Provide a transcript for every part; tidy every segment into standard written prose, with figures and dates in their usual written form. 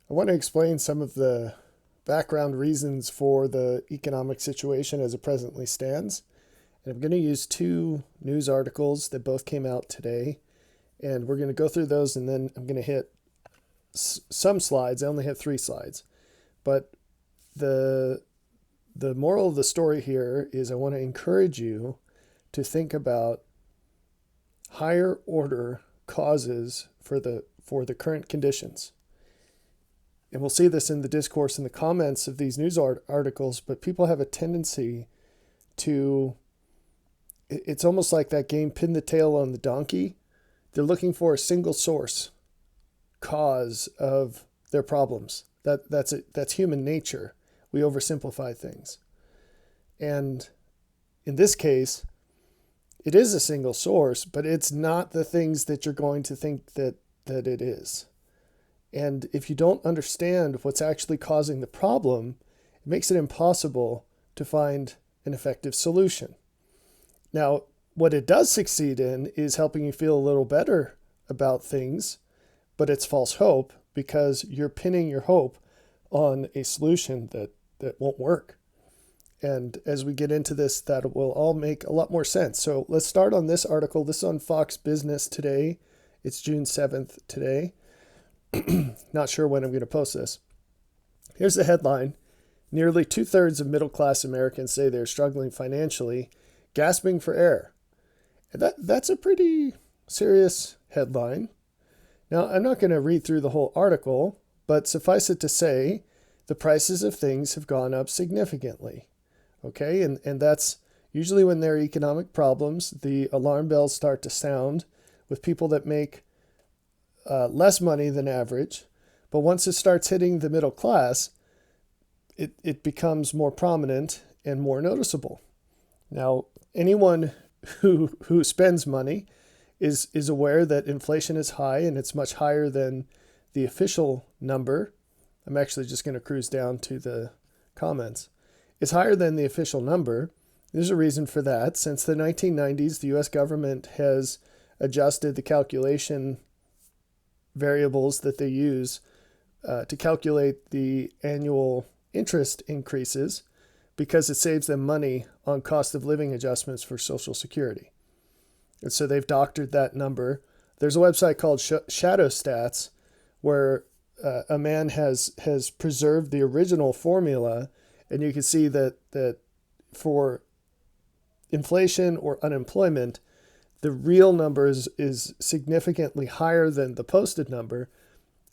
I want to explain some of the background reasons for the economic situation as it presently stands. And I'm going to use two news articles that both came out today. And we're going to go through those and then I'm going to hit some slides. I only have 3 slides. But the moral of the story here is I want to encourage you to think about higher order causes for the current conditions. And we'll see this in the discourse in the comments of these news articles, but people have a tendency to, it's almost like that game, pin the tail on the donkey. They're looking for a single source cause of their problems. That's human nature. We oversimplify things. And in this case, it is a single source, but it's not the things that you're going to think that it is. And if you don't understand what's actually causing the problem, it makes it impossible to find an effective solution. Now, what it does succeed in is helping you feel a little better about things, but it's false hope because you're pinning your hope on a solution that won't work. And as we get into this, that will all make a lot more sense. So let's start on this article. This is on Fox Business today. It's June 7th today. Not sure when I'm going to post this. Here's the headline. Nearly 2/3 of middle-class Americans say they're struggling financially, gasping for air. And that's a pretty serious headline. Now, I'm not going to read through the whole article, but suffice it to say, the prices of things have gone up significantly. Okay, and that's usually when there are economic problems, the alarm bells start to sound with people that make less money than average. But once it starts hitting the middle class, it becomes more prominent and more noticeable. Now, anyone who spends money is aware that inflation is high and it's much higher than the official number. I'm actually just going to cruise down to the comments. It's higher than the official number. There's a reason for that. Since the 1990s, the U.S. government has adjusted the calculation variables that they use to calculate the annual interest increases because it saves them money on cost of living adjustments for Social Security. And so they've doctored that number. There's a website called Shadow Stats where a man has preserved the original formula, and you can see that for inflation or unemployment, the real number is significantly higher than the posted number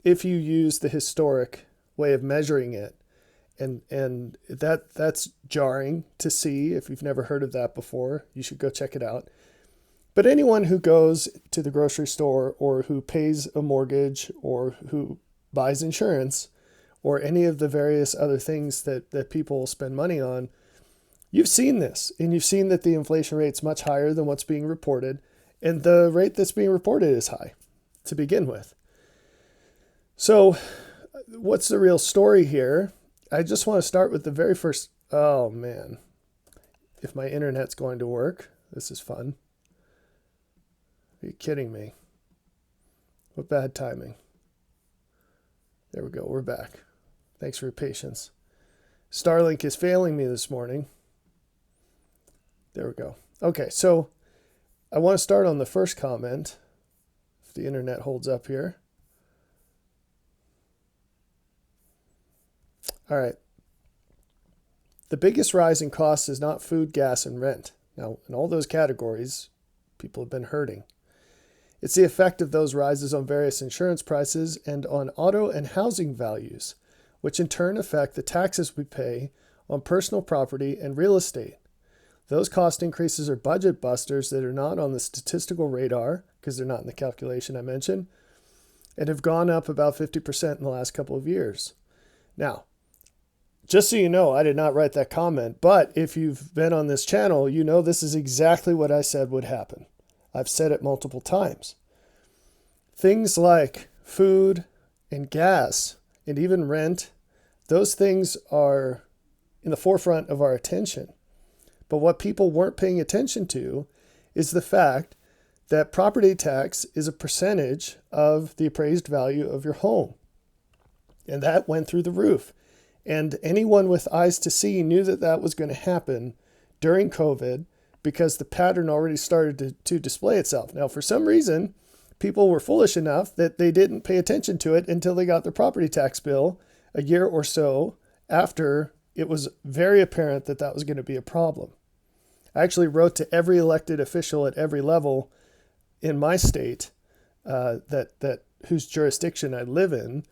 if you use the historic way of measuring it. And that's jarring to see. If you've never heard of that before, you should go check it out. But anyone who goes to the grocery store or who pays a mortgage or who buys insurance or any of the various other things that people spend money on, you've seen this, and you've seen that the inflation rate's much higher than what's being reported, and the rate that's being reported is high to begin with. So what's the real story here? I just want to start with the very first, oh man, if my internet's going to work, this is fun. Are you kidding me? What bad timing. There we go, we're back. Thanks for your patience. Starlink is failing me this morning. There we go. Okay, so I want to start on the first comment, if the internet holds up here. All right. The biggest rise in costs is not food, gas, and rent. Now, in all those categories, people have been hurting. It's the effect of those rises on various insurance prices and on auto and housing values, which in turn affect the taxes we pay on personal property and real estate. Those cost increases are budget busters that are not on the statistical radar, because they're not in the calculation I mentioned, and have gone up about 50% in the last couple of years. Now, just so you know, I did not write that comment, but if you've been on this channel, you know this is exactly what I said would happen. I've said it multiple times. Things like food and gas and even rent, those things are in the forefront of our attention. But what people weren't paying attention to is the fact that property tax is a percentage of the appraised value of your home. And that went through the roof. And anyone with eyes to see knew that that was going to happen during COVID because the pattern already started to display itself. Now, for some reason, people were foolish enough that they didn't pay attention to it until they got their property tax bill a year or so after it was very apparent that that was going to be a problem. I actually wrote to every elected official at every level in my state that whose jurisdiction I live in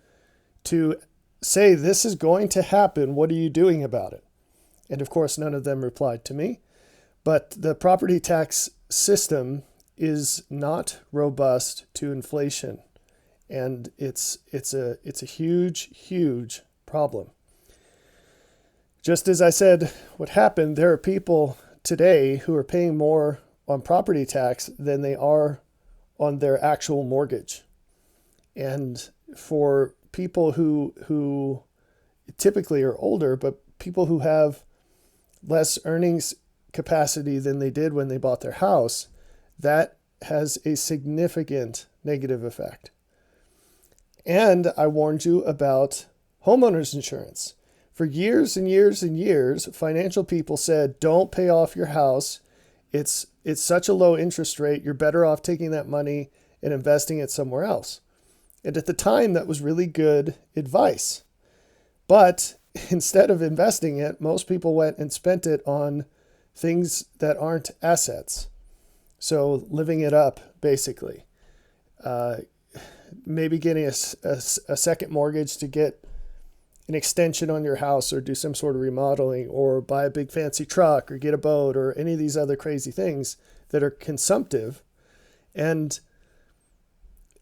to say, this is going to happen. What are you doing about it? And of course, none of them replied to me. But the property tax system is not robust to inflation. And it's a huge, huge problem. Just as I said, what happened, there are people today who are paying more on property tax than they are on their actual mortgage. And for people who typically are older, but people who have less earnings capacity than they did when they bought their house, that has a significant negative effect. And I warned you about homeowners insurance. For years and years and years, financial people said, don't pay off your house. It's such a low interest rate. You're better off taking that money and investing it somewhere else. And at the time, that was really good advice. But instead of investing it, most people went and spent it on things that aren't assets. So living it up, basically. Maybe getting a second mortgage to get an extension on your house or do some sort of remodeling or buy a big fancy truck or get a boat or any of these other crazy things that are consumptive. And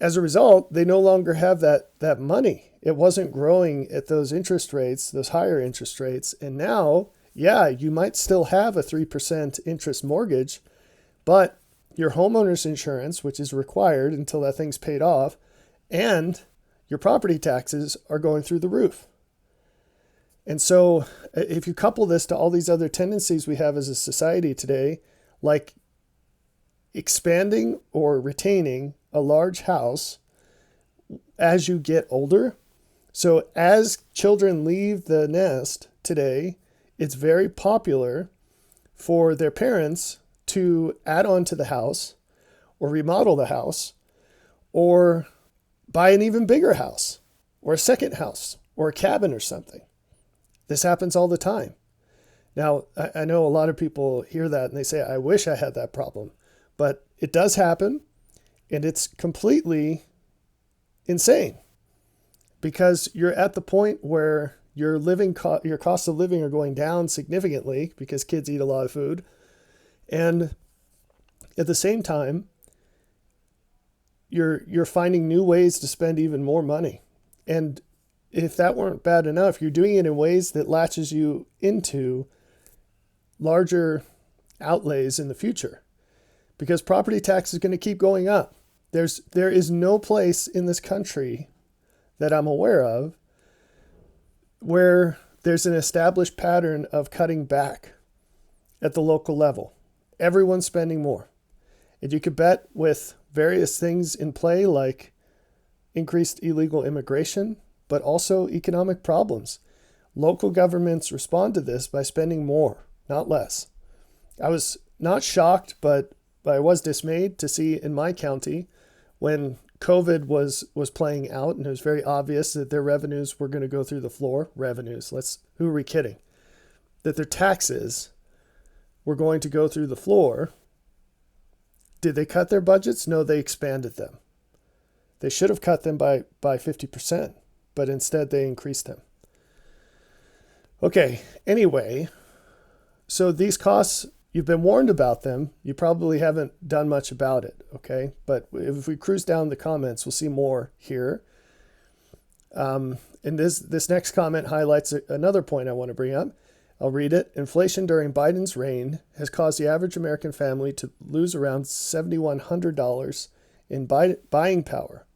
as a result, they no longer have that money. It wasn't growing at those interest rates, those higher interest rates. And now, yeah, you might still have a 3% interest mortgage, but your homeowner's insurance, which is required until that thing's paid off, and your property taxes are going through the roof. And so if you couple this to all these other tendencies we have as a society today, like expanding or retaining a large house as you get older. So as children leave the nest today, it's very popular for their parents to add on to the house or remodel the house or buy an even bigger house or a second house or a cabin or something. This happens all the time. Now, I know a lot of people hear that and they say, I wish I had that problem, but it does happen. And it's completely insane because you're at the point where your costs of living are going down significantly because kids eat a lot of food. And at the same time, you're finding new ways to spend even more money. And if that weren't bad enough, you're doing it in ways that latches you into larger outlays in the future because property tax is going to keep going up. There is no place in this country that I'm aware of where there's an established pattern of cutting back at the local level. Everyone's spending more. And you could bet with various things in play like increased illegal immigration, but also economic problems. Local governments respond to this by spending more, not less. I was not shocked, but I was dismayed to see in my county when COVID was playing out and it was very obvious that their revenues were going to go through the floor. Who are we kidding? That their taxes were going to go through the floor. Did they cut their budgets? No, they expanded them. They should have cut them by 50%, but instead they increased them. Okay, anyway, so these costs, you've been warned about them. You probably haven't done much about it, okay? But if we cruise down the comments, we'll see more here. And this next comment highlights another point I want to bring up. I'll read it. Inflation during Biden's reign has caused the average American family to lose around $7,100 in buying power.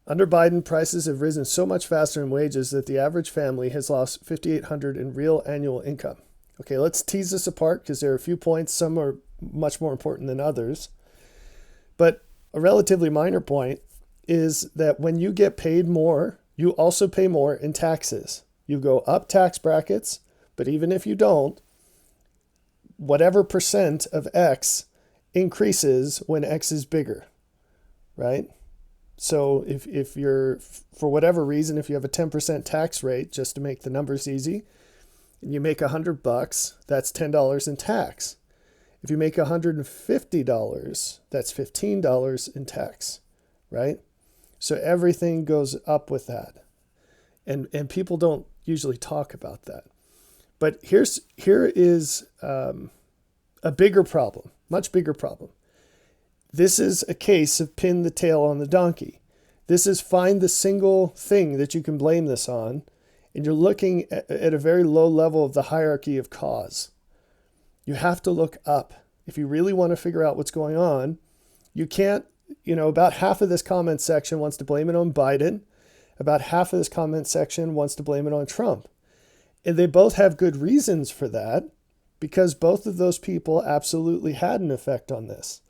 Under Biden, prices have risen so much faster than wages that the average family has lost $5,800 in real annual income. Okay, let's tease this apart because there are a few points. Some are much more important than others. But a relatively minor point is that when you get paid more, you also pay more in taxes. You go up tax brackets, but even if you don't, whatever percent of X increases when X is bigger, right? So if you're, for whatever reason, if you have a 10% tax rate, just to make the numbers easy, and you make $100, that's $10 in tax. If you make $150, that's $15 in tax, right? So everything goes up with that. And people don't usually talk about that. But here is a bigger problem, much bigger problem. This is a case of pin the tail on the donkey. This is find the single thing that you can blame this on, and you're looking at a very low level of the hierarchy of cause. You have to look up. If you really want to figure out what's going on, you can't, about half of this comment section wants to blame it on Biden. About half of this comment section wants to blame it on Trump. And they both have good reasons for that, because both of those people absolutely had an effect on this.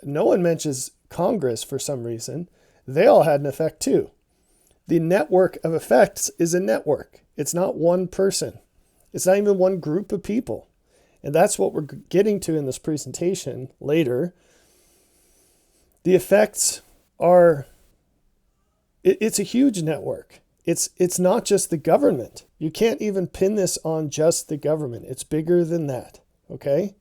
No one mentions Congress for some reason. They all had an effect too. The network of effects is a network. It's not one person. It's not even one group of people. And that's what we're getting to in this presentation later. The effects are, it's a huge network. It's not just the government. You can't even pin this on just the government. It's bigger than that, okay?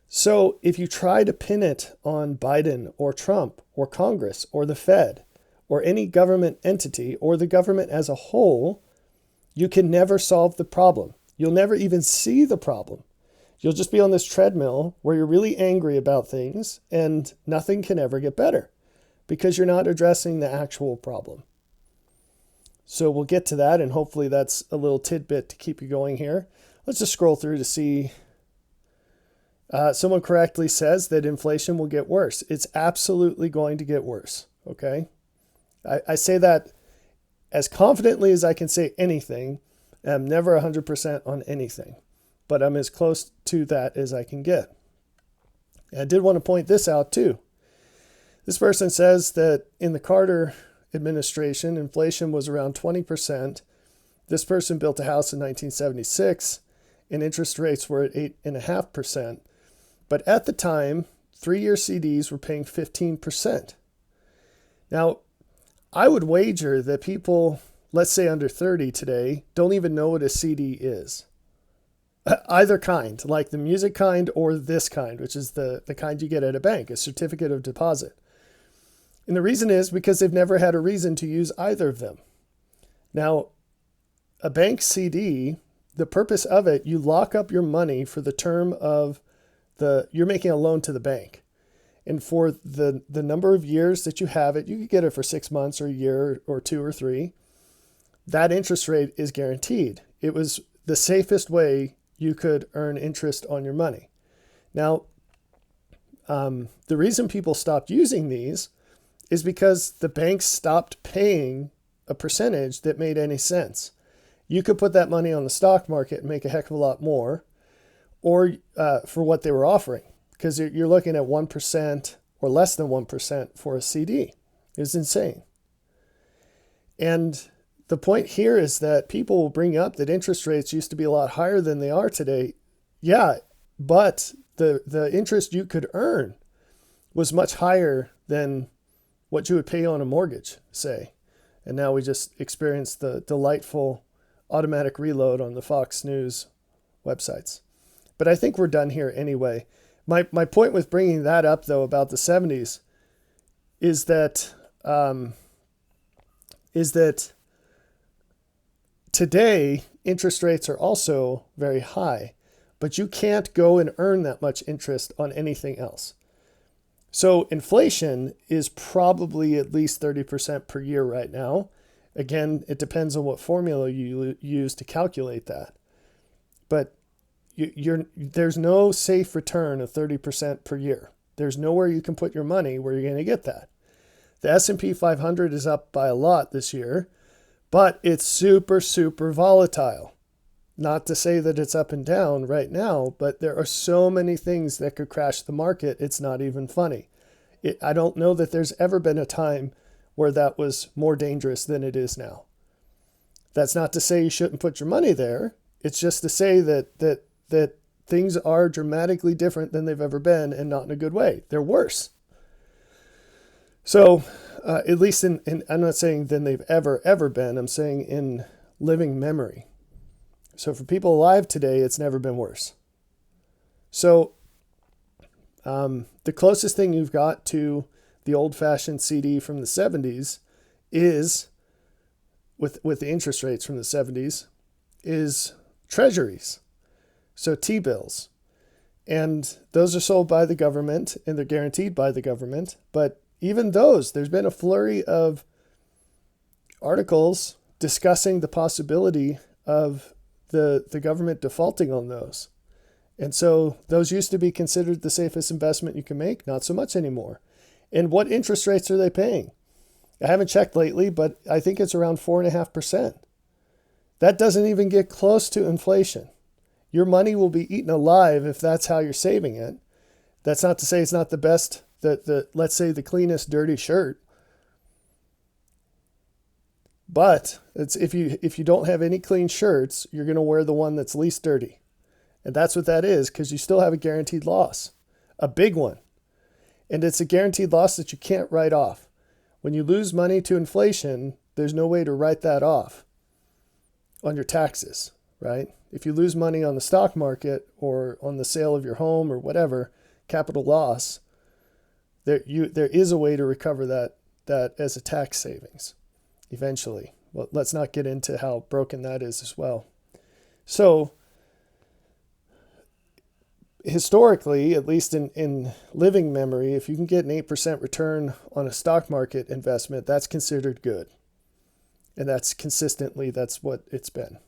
So if you try to pin it on Biden or Trump or Congress or the Fed or any government entity or the government as a whole, you can never solve the problem. You'll never even see the problem. You'll just be on this treadmill where you're really angry about things and nothing can ever get better because you're not addressing the actual problem. So we'll get to that, and hopefully that's a little tidbit to keep you going here. Let's just scroll through to see. Someone correctly says that inflation will get worse. It's absolutely going to get worse, okay? I say that as confidently as I can say anything. I'm never 100% on anything, but I'm as close to that as I can get. And I did want to point this out too. This person says that in the Carter administration, inflation was around 20%. This person built a house in 1976 and interest rates were at 8.5%. But at the time, 3-year CDs were paying 15%. Now, I would wager that people, let's say under 30 today, don't even know what a CD is. Either kind, like the music kind or this kind, which is the kind you get at a bank, a certificate of deposit. And the reason is because they've never had a reason to use either of them. Now, a bank CD, the purpose of it, you lock up your money for the term of you're making a loan to the bank. And for the number of years that you have it, you could get it for 6 months or a year or 2 or 3. That interest rate is guaranteed. It was the safest way you could earn interest on your money. Now, the reason people stopped using these is because the banks stopped paying a percentage that made any sense. You could put that money on the stock market and make a heck of a lot more, or for what they were offering, because you're looking at 1% or less than 1% for a CD. It was insane. And the point here is that people will bring up that interest rates used to be a lot higher than they are today. Yeah, but the interest you could earn was much higher than what you would pay on a mortgage, say. And now we just experienced the delightful automatic reload on the Fox News websites. But I think we're done here anyway. My point with bringing that up, though, about the 70s is that today interest rates are also very high, but you can't go and earn that much interest on anything else. So inflation is probably at least 30% per year right now. Again, it depends on what formula you use to calculate that. But there's no safe return of 30% per year. There's nowhere you can put your money where you're going to get that. The S&P 500 is up by a lot this year, but it's super, super volatile. Not to say that it's up and down right now, but there are so many things that could crash the market, it's not even funny. I don't know that there's ever been a time where that was more dangerous than it is now. That's not to say you shouldn't put your money there. It's just to say that things are dramatically different than they've ever been, and not in a good way. They're worse. So, at least I'm not saying than they've ever been. I'm saying in living memory. So for people alive today, it's never been worse. So the closest thing you've got to the old-fashioned CD from the 70s is, with the interest rates from the 70s, is treasuries. So T-bills. And those are sold by the government, and they're guaranteed by the government. But even those, there's been a flurry of articles discussing the possibility of the government defaulting on those. And so those used to be considered the safest investment you can make. Not so much anymore. And what interest rates are they paying? I haven't checked lately, but I think it's around 4.5%. That doesn't even get close to inflation. Your money will be eaten alive if that's how you're saving it. That's not to say it's not the best, let's say the cleanest dirty shirt. But it's if you don't have any clean shirts, you're going to wear the one that's least dirty. And that's what that is, because you still have a guaranteed loss, a big one. And it's a guaranteed loss that you can't write off. When you lose money to inflation, there's no way to write that off on your taxes, right? If you lose money on the stock market or on the sale of your home or whatever, capital loss, there is a way to recover that as a tax savings eventually. Well, let's not get into how broken that is as well. So historically, at least in living memory, if you can get an 8% return on a stock market investment, that's considered good. And that's what it's been.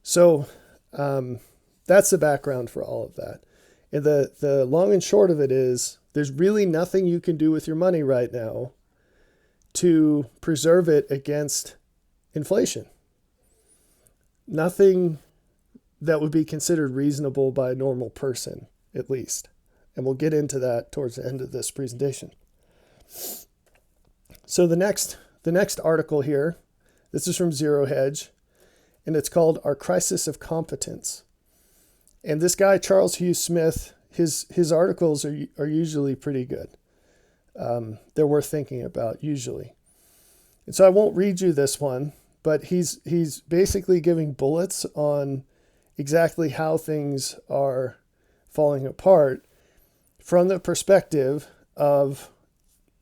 So that's the background for all of that. And the long and short of it is, there's really nothing you can do with your money right now to preserve it against inflation. Nothing that would be considered reasonable by a normal person, at least. And we'll get into that towards the end of this presentation. So the next article here, this is from Zero Hedge, and it's called Our Crisis of Competence. And this guy, Charles Hugh Smith, his articles are usually pretty good. They're worth thinking about, usually. And so I won't read you this one, but he's basically giving bullets on exactly how things are falling apart from the perspective of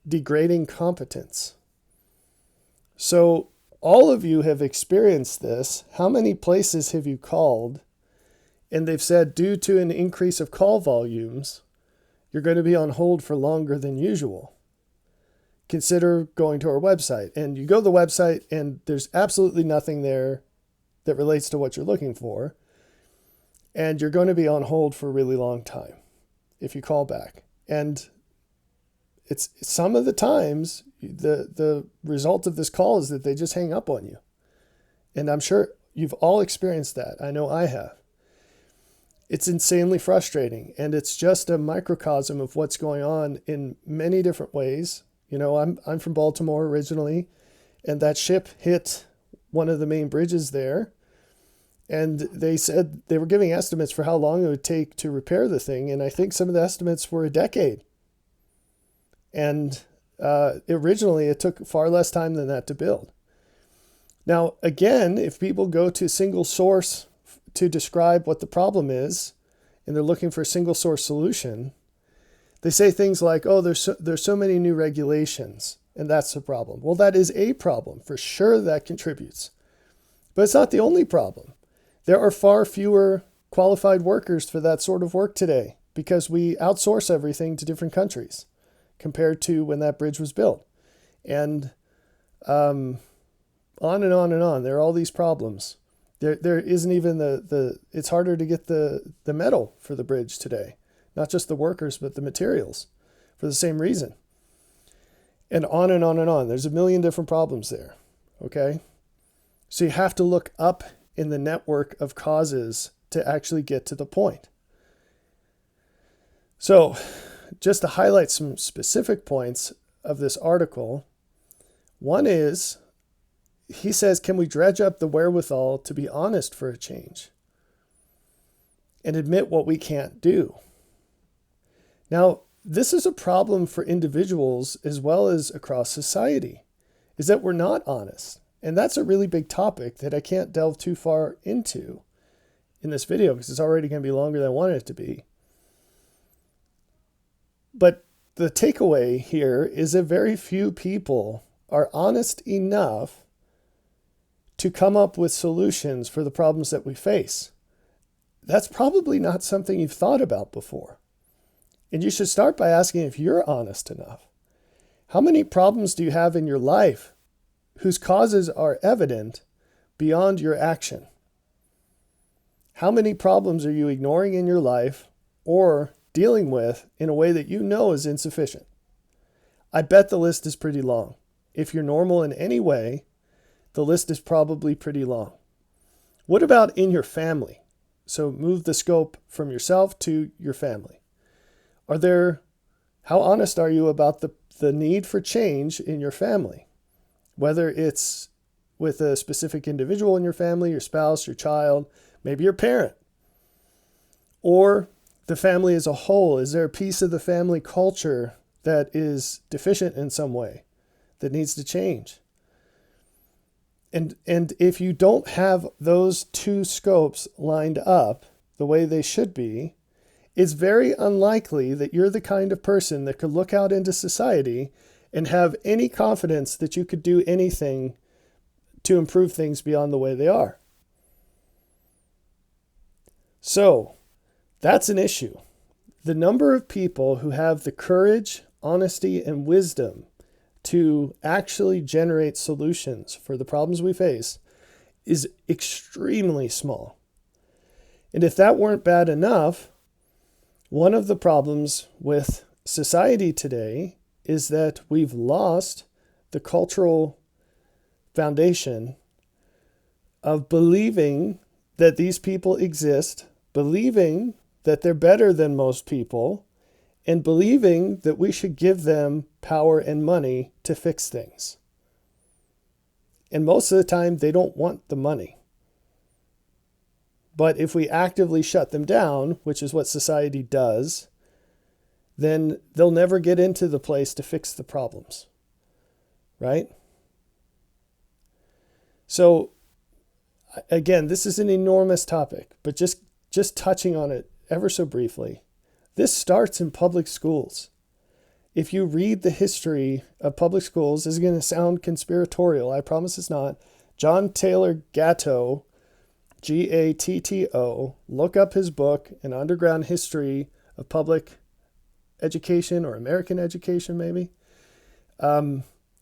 degrading competence. So all of you have experienced this. How many places have you called and they've said, due to an increase of call volumes, you're going to be on hold for longer than usual? Consider going to our website. And you go to the website and there's absolutely nothing there that relates to what you're looking for. And you're going to be on hold for a really long time if you call back. And it's some of the times the result of this call is that they just hang up on you. And I'm sure you've all experienced that. I know I have. It's insanely frustrating, and it's just a microcosm of what's going on in many different ways. You know, I'm from Baltimore originally, and that ship hit one of the main bridges there. And they said they were giving estimates for how long it would take to repair the thing. And I think some of the estimates were a decade. And originally it took far less time than that to build. Now, again, if people go to single source to describe what the problem is, and they're looking for a single source solution, they say things like, oh, there's so many new regulations, and that's the problem. Well, that is a problem. For sure that contributes. But it's not the only problem. There are far fewer qualified workers for that sort of work today because we outsource everything to different countries compared to when that bridge was built. And on and on and on. There are all these problems. There isn't even it's harder to get the metal for the bridge today. Not just the workers, but the materials for the same reason. And on and on and on. There's a million different problems there. Okay? So you have to look up in the network of causes to actually get to the point. So just to highlight some specific points of this article, one is, he says, can we dredge up the wherewithal to be honest for a change and admit what we can't do? Now, this is a problem for individuals as well as across society, is that we're not honest. And that's a really big topic that I can't delve too far into in this video because it's already going to be longer than I wanted it to be. But the takeaway here is that very few people are honest enough to come up with solutions for the problems that we face. That's probably not something you've thought about before. And you should start by asking if you're honest enough. How many problems do you have in your life whose causes are evident beyond your action? How many problems are you ignoring in your life or dealing with in a way that you know is insufficient? I bet the list is pretty long. If you're normal in any way, the list is probably pretty long. What about in your family? So move the scope from yourself to your family. How honest are you about the need for change in your family? Whether it's with a specific individual in your family, your spouse, your child, maybe your parent, or the family as a whole. Is there a piece of the family culture that is deficient in some way that needs to change? And if you don't have those two scopes lined up the way they should be, it's very unlikely that you're the kind of person that could look out into society and have any confidence that you could do anything to improve things beyond the way they are. So that's an issue. The number of people who have the courage, honesty, and wisdom to actually generate solutions for the problems we face is extremely small. And if that weren't bad enough, one of the problems with society today is that we've lost the cultural foundation of believing that these people exist, believing that they're better than most people, and believing that we should give them power and money to fix things. And most of the time, they don't want the money. But if we actively shut them down, which is what society does, then they'll never get into the place to fix the problems, right? So again, this is an enormous topic, but just touching on it ever so briefly. This starts in public schools. If you read the history of public schools, this is going to sound conspiratorial. I promise it's not. John Taylor Gatto, Gatto, look up his book, An Underground History of Public Education, or American Education, maybe.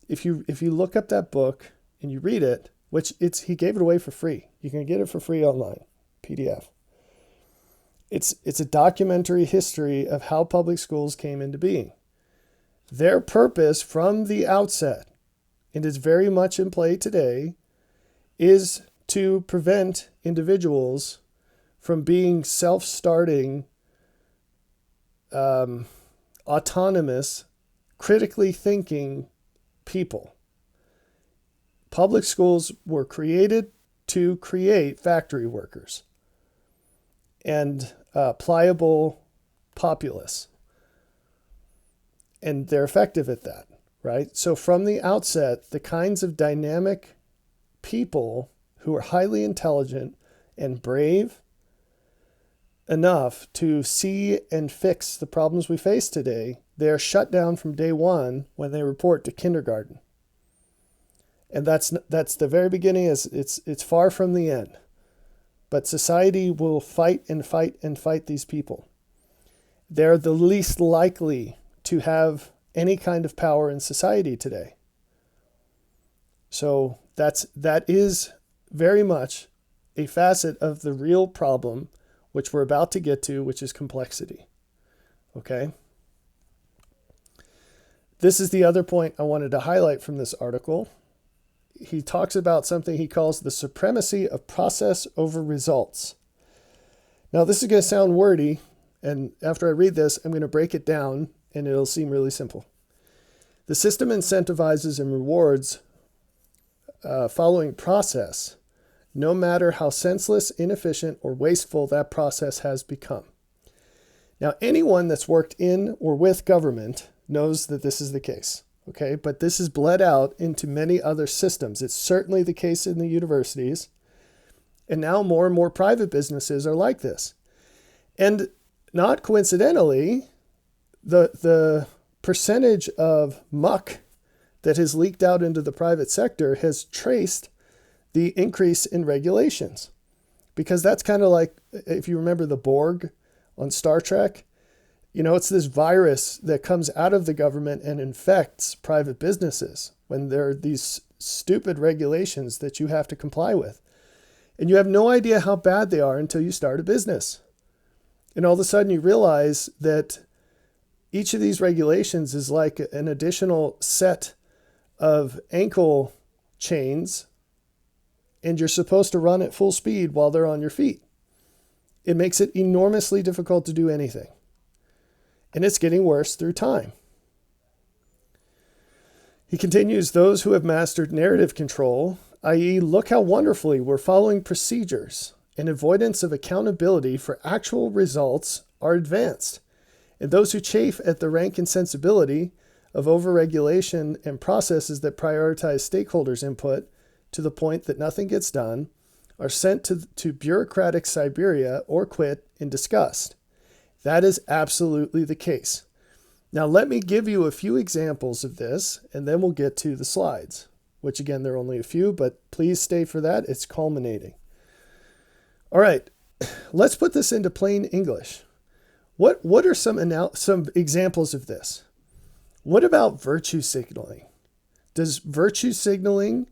If you look up that book and you read it, he gave it away for free. You can get it for free online, PDF. It's a documentary history of how public schools came into being. Their purpose from the outset, and is very much in play today, is to prevent individuals from being self-starting, autonomous, critically thinking people. Public schools were created to create factory workers and pliable populace. And they're effective at that, right? So from the outset, the kinds of dynamic people who are highly intelligent and brave enough to see and fix the problems we face today, they are shut down from day one when they report to kindergarten. And that's the very beginning. It's far from the end. But society will fight and fight and fight these people. They're the least likely to have any kind of power in society today. So that is very much a facet of the real problem, which we're about to get to, which is complexity. Okay? This is the other point I wanted to highlight from this article. He talks about something he calls the supremacy of process over results. Now, this is going to sound wordy, and after I read this, I'm going to break it down and it'll seem really simple. The system incentivizes and rewards following process, no matter how senseless, inefficient, or wasteful that process has become. Now, anyone that's worked in or with government knows that this is the case, okay? But this is bled out into many other systems. It's certainly the case in the universities. And now more and more private businesses are like this. And not coincidentally, the percentage of muck that has leaked out into the private sector has traced the increase in regulations. Because that's kind of like, if you remember the Borg on Star Trek, it's this virus that comes out of the government and infects private businesses when there are these stupid regulations that you have to comply with. And you have no idea how bad they are until you start a business. And all of a sudden you realize that each of these regulations is like an additional set of ankle chains, and you're supposed to run at full speed while they're on your feet. It makes it enormously difficult to do anything. And it's getting worse through time. He continues, those who have mastered narrative control, i.e., look how wonderfully we're following procedures, and avoidance of accountability for actual results are advanced. And those who chafe at the rank insensibility of overregulation and processes that prioritize stakeholders' input to the point that nothing gets done are sent to bureaucratic Siberia or quit in disgust. That is absolutely the case. Now, let me give you a few examples of this, and then we'll get to the slides, which again, there are only a few, but please stay for that. It's culminating. All right, let's put this into plain English. What are some examples of this? What about virtue signaling? Does virtue signaling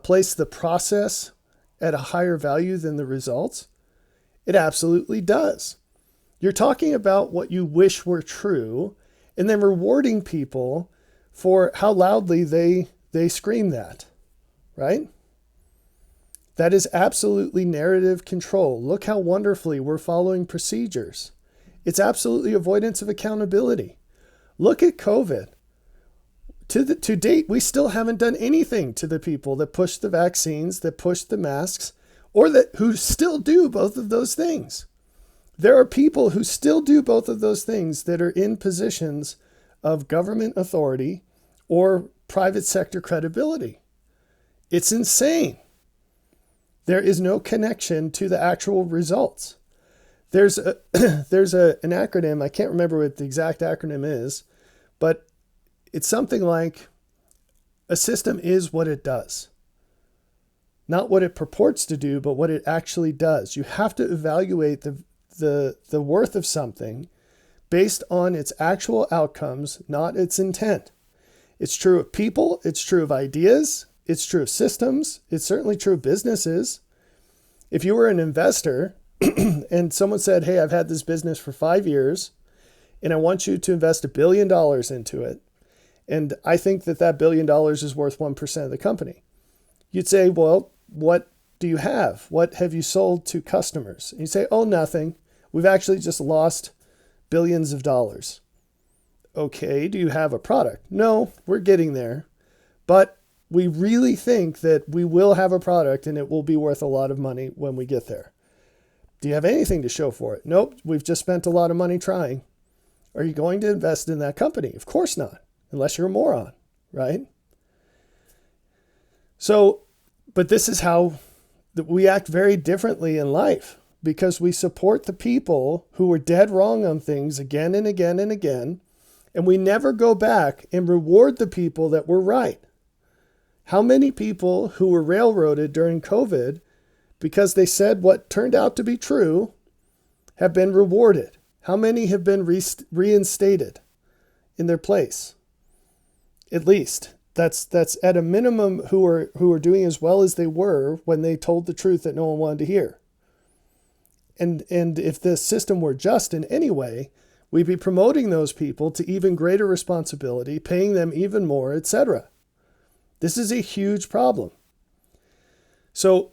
place the process at a higher value than the results? It absolutely does. You're talking about what you wish were true and then rewarding people for how loudly they scream that, right? That is absolutely narrative control. Look how wonderfully we're following procedures. It's absolutely avoidance of accountability. Look at COVID. To date, we still haven't done anything to the people that pushed the vaccines, that pushed the masks, or who still do both of those things. There are people who still do both of those things that are in positions of government authority or private sector credibility. It's insane. There is no connection to the actual results. There's an acronym, I can't remember what the exact acronym is, but it's something like a system is what it does. Not what it purports to do, but what it actually does. You have to evaluate the worth of something based on its actual outcomes, not its intent. It's true of people, it's true of ideas, it's true of systems, it's certainly true of businesses. If you were an investor and someone said, hey, I've had this business for 5 years and I want you to invest $1 billion into it, and I think that $1 billion is worth 1% of the company. You'd say, well, what do you have? What have you sold to customers? And you say, oh, nothing. We've actually just lost billions of dollars. Okay, do you have a product? No, we're getting there. But we really think that we will have a product and it will be worth a lot of money when we get there. Do you have anything to show for it? Nope, we've just spent a lot of money trying. Are you going to invest in that company? Of course not, unless you're a moron, right? So, but this is how we act very differently in life, because we support the people who were dead wrong on things again and again and again, and we never go back and reward the people that were right. How many people who were railroaded during COVID because they said what turned out to be true have been rewarded? How many have been reinstated in their place? At least. That's at a minimum who are doing as well as they were when they told the truth that no one wanted to hear. And if the system were just in any way, we'd be promoting those people to even greater responsibility, paying them even more, etc. This is a huge problem. So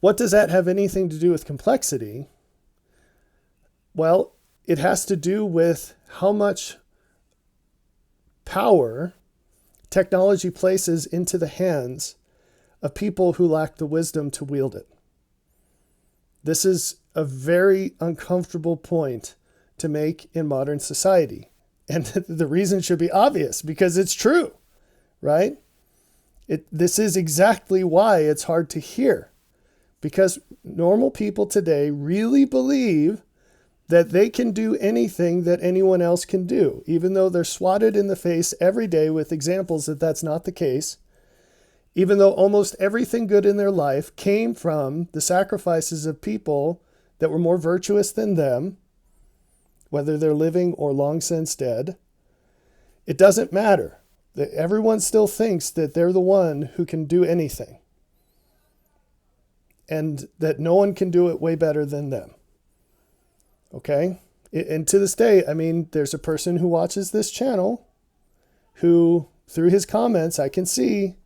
what does that have anything to do with complexity? Well, it has to do with how much power technology places into the hands of people who lack the wisdom to wield it. This is a very uncomfortable point to make in modern society. And the reason should be obvious, because it's true, right? This is exactly why it's hard to hear. Because normal people today really believe that they can do anything that anyone else can do, even though they're swatted in the face every day with examples that that's not the case, even though almost everything good in their life came from the sacrifices of people that were more virtuous than them, whether they're living or long since dead. It doesn't matter. Everyone still thinks that they're the one who can do anything, and that no one can do it way better than them. Okay? And to this day, I mean, there's a person who watches this channel who, through his comments, I can see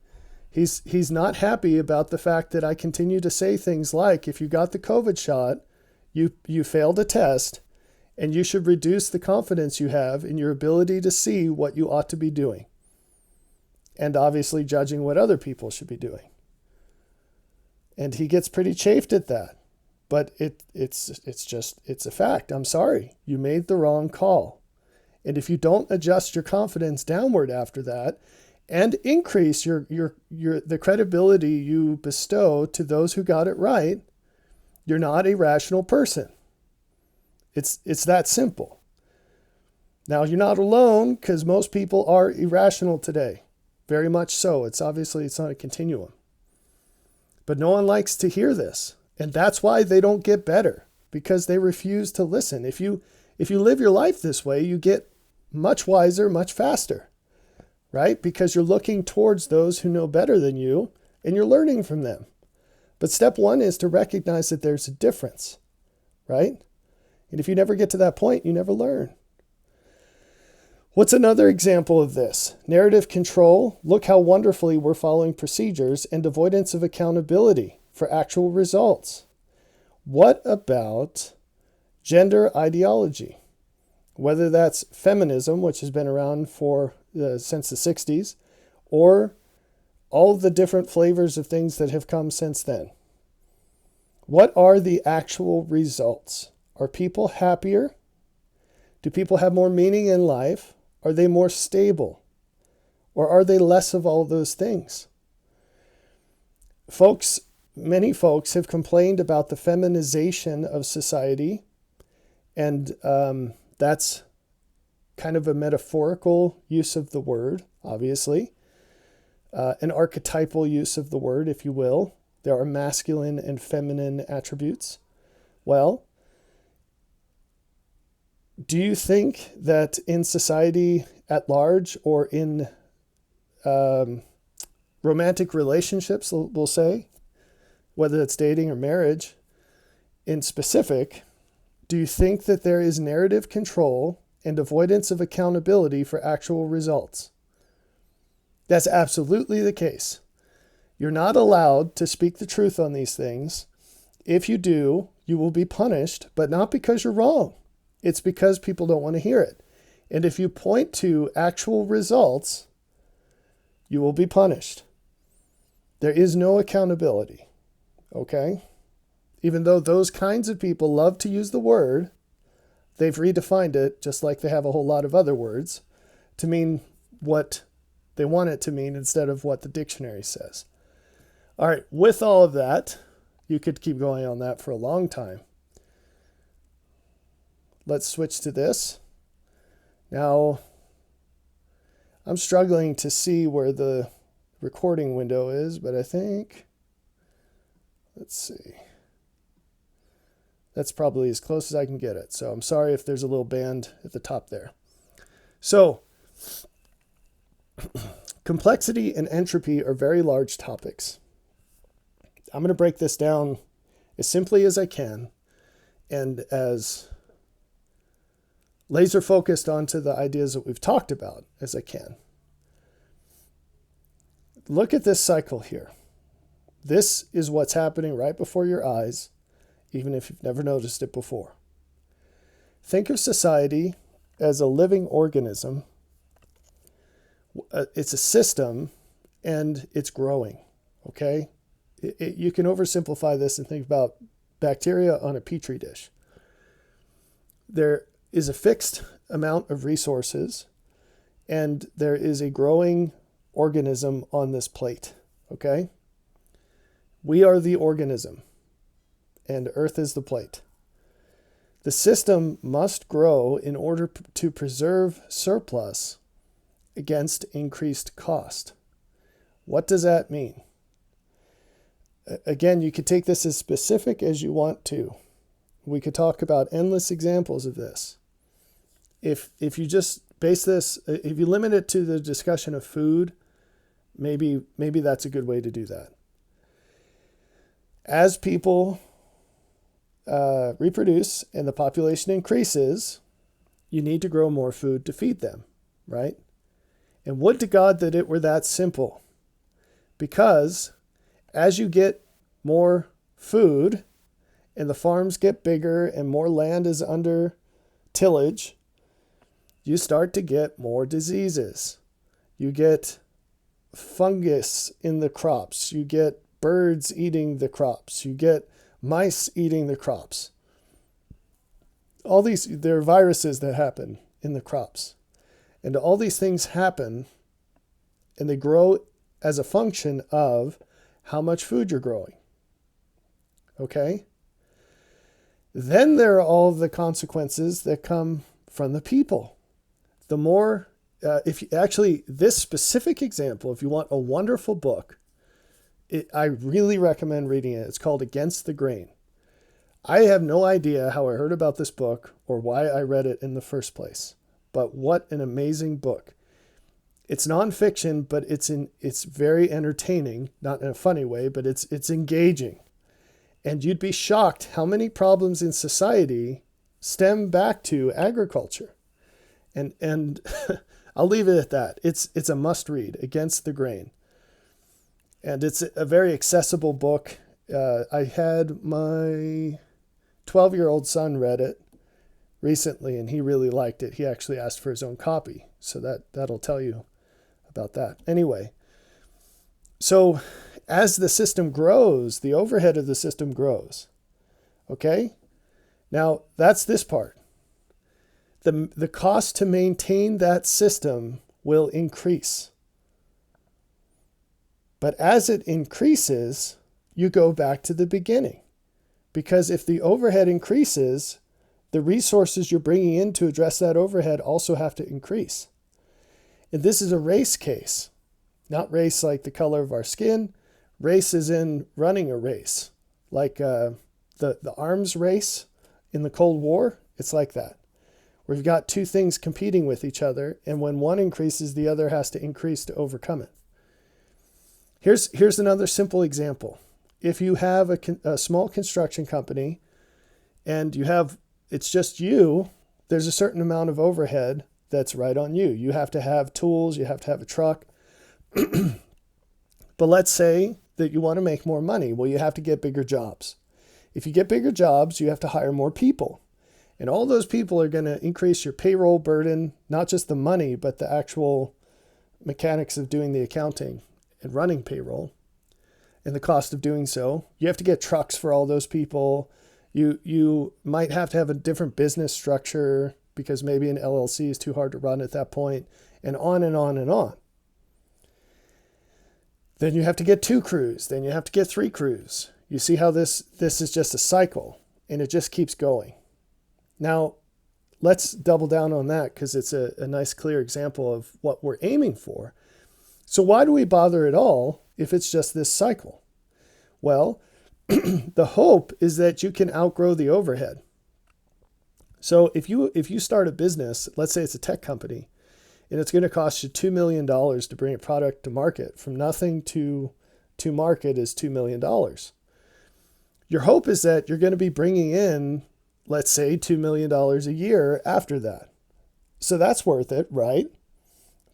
he's not happy about the fact that I continue to say things like, if you got the COVID shot, you failed a test, and you should reduce the confidence you have in your ability to see what you ought to be doing. And obviously judging what other people should be doing. And he gets pretty chafed at that. But it's a fact. I'm sorry. You made the wrong call. And if you don't adjust your confidence downward after that and increase the credibility you bestow to those who got it right, you're not a rational person. It's that simple. Now, you're not alone, because most people are irrational today. Very much so. It's not a continuum. But no one likes to hear this. And that's why they don't get better, because they refuse to listen. If you live your life this way, you get much wiser, much faster, right? Because you're looking towards those who know better than you, and you're learning from them. But step one is to recognize that there's a difference, right? And if you never get to that point, you never learn. What's another example of this? Narrative control. Look how wonderfully we're following procedures, and avoidance of accountability for actual results. What about gender ideology? Whether that's feminism, which has been around since the 60s, or all the different flavors of things that have come since then. What are the actual results? Are people happier? Do people have more meaning in life? Are they more stable? Or are they less of all those things? Many folks have complained about the feminization of society, and that's kind of a metaphorical use of the word, obviously, an archetypal use of the word, if you will. There are masculine and feminine attributes. Well, do you think that in society at large, or in romantic relationships, we'll say, whether it's dating or marriage, in specific, do you think that there is narrative control and avoidance of accountability for actual results? That's absolutely the case. You're not allowed to speak the truth on these things. If you do, you will be punished, but not because you're wrong. It's because people don't want to hear it. And if you point to actual results, you will be punished. There is no accountability. Okay? Even though those kinds of people love to use the word, they've redefined it, just like they have a whole lot of other words, to mean what they want it to mean instead of what the dictionary says. All right, with all of that, you could keep going on that for a long time. Let's switch to this. Now, I'm struggling to see where the recording window is, but I think, let's see. That's probably as close as I can get it. So I'm sorry if there's a little band at the top there. So, complexity and entropy are very large topics. I'm going to break this down as simply as I can and as laser focused onto the ideas that we've talked about as I can. Look at this cycle here. This is what's happening right before your eyes, even if you've never noticed it before. Think of society as a living organism. It's a system and it's growing, okay? You can oversimplify this and think about bacteria on a petri dish. There is a fixed amount of resources and there is a growing organism on this plate, okay? We are the organism and Earth is the plate. The system must grow in order to preserve surplus against increased cost. What does that mean? Again, you could take this as specific as you want to. We could talk about endless examples of this. If you just base this, if you limit it to the discussion of food, maybe that's a good way to do that. As people reproduce and the population increases, you need to grow more food to feed them, right? And would to God that it were that simple. Because as you get more food and the farms get bigger and more land is under tillage, you start to get more diseases. You get fungus in the crops. You get birds eating the crops. You get mice eating the crops. All these, there are viruses that happen in the crops. And all these things happen and they grow as a function of how much food you're growing. Okay? Then there are all the consequences that come from the people. The more, if you actually, this specific example, if you want a wonderful book, I really recommend reading it. It's called Against the Grain. I have no idea how I heard about this book or why I read it in the first place, but what an amazing book. It's nonfiction, but it's very entertaining, not in a funny way, but it's engaging. And you'd be shocked how many problems in society stem back to agriculture. And I'll leave it at that. It's a must read, Against the Grain. And it's a very accessible book. I had my 12-year-old son read it recently, and he really liked it. He actually asked for his own copy. So that'll tell you about that. Anyway, so as the system grows, the overhead of the system grows. Okay? Now, that's this part. The cost to maintain that system will increase. But as it increases, you go back to the beginning. Because if the overhead increases, the resources you're bringing in to address that overhead also have to increase. And this is a race case. Not race like the color of our skin. Race is in running a race. Like the arms race in the Cold War, it's like that. We've got two things competing with each other, and when one increases, the other has to increase to overcome it. Here's another simple example. If you have a small construction company and it's just you, there's a certain amount of overhead that's right on you. You have to have tools, you have to have a truck. But let's say that you want to make more money. Well, you have to get bigger jobs. If you get bigger jobs, you have to hire more people. And all those people are going to increase your payroll burden, not just the money, but the actual mechanics of doing the accounting and running payroll and the cost of doing so. You have to get trucks for all those people. You might have to have a different business structure because maybe an LLC is too hard to run at that point, and on and on and on. Then you have to get 2 crews. Then you have to get 3 crews. You see how this is just a cycle, and it just keeps going. Now, let's double down on that because it's a nice, clear example of what we're aiming for. So why do we bother at all if it's just this cycle? Well, the hope is that you can outgrow the overhead. So if you start a business, let's say it's a tech company, and it's going to cost you $2 million to bring a product to market. From nothing to market is $2 million. Your hope is that you're going to be bringing in, let's say, $2 million a year after that. So that's worth it, right?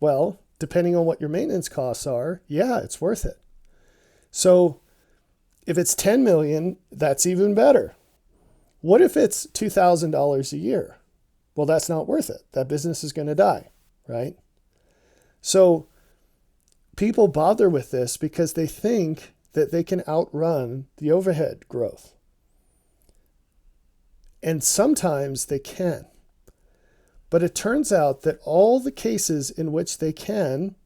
Well, depending on what your maintenance costs are, yeah, it's worth it. So if it's $10 million, that's even better. What if it's $2,000 a year? Well, that's not worth it. That business is going to die, right? So people bother with this because they think that they can outrun the overhead growth. And sometimes they can. But it turns out that all the cases in which they can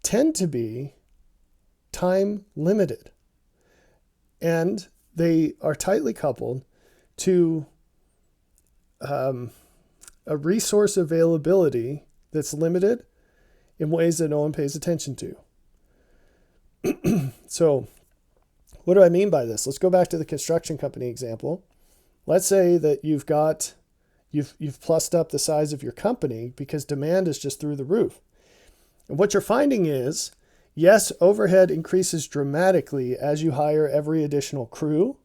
tend to be time limited. And they are tightly coupled to a resource availability that's limited in ways that no one pays attention to. So what do I mean by this? Let's go back to the construction company example. Let's say that you've plussed up the size of your company because demand is just through the roof. And what you're finding is, yes, overhead increases dramatically as you hire every additional crew.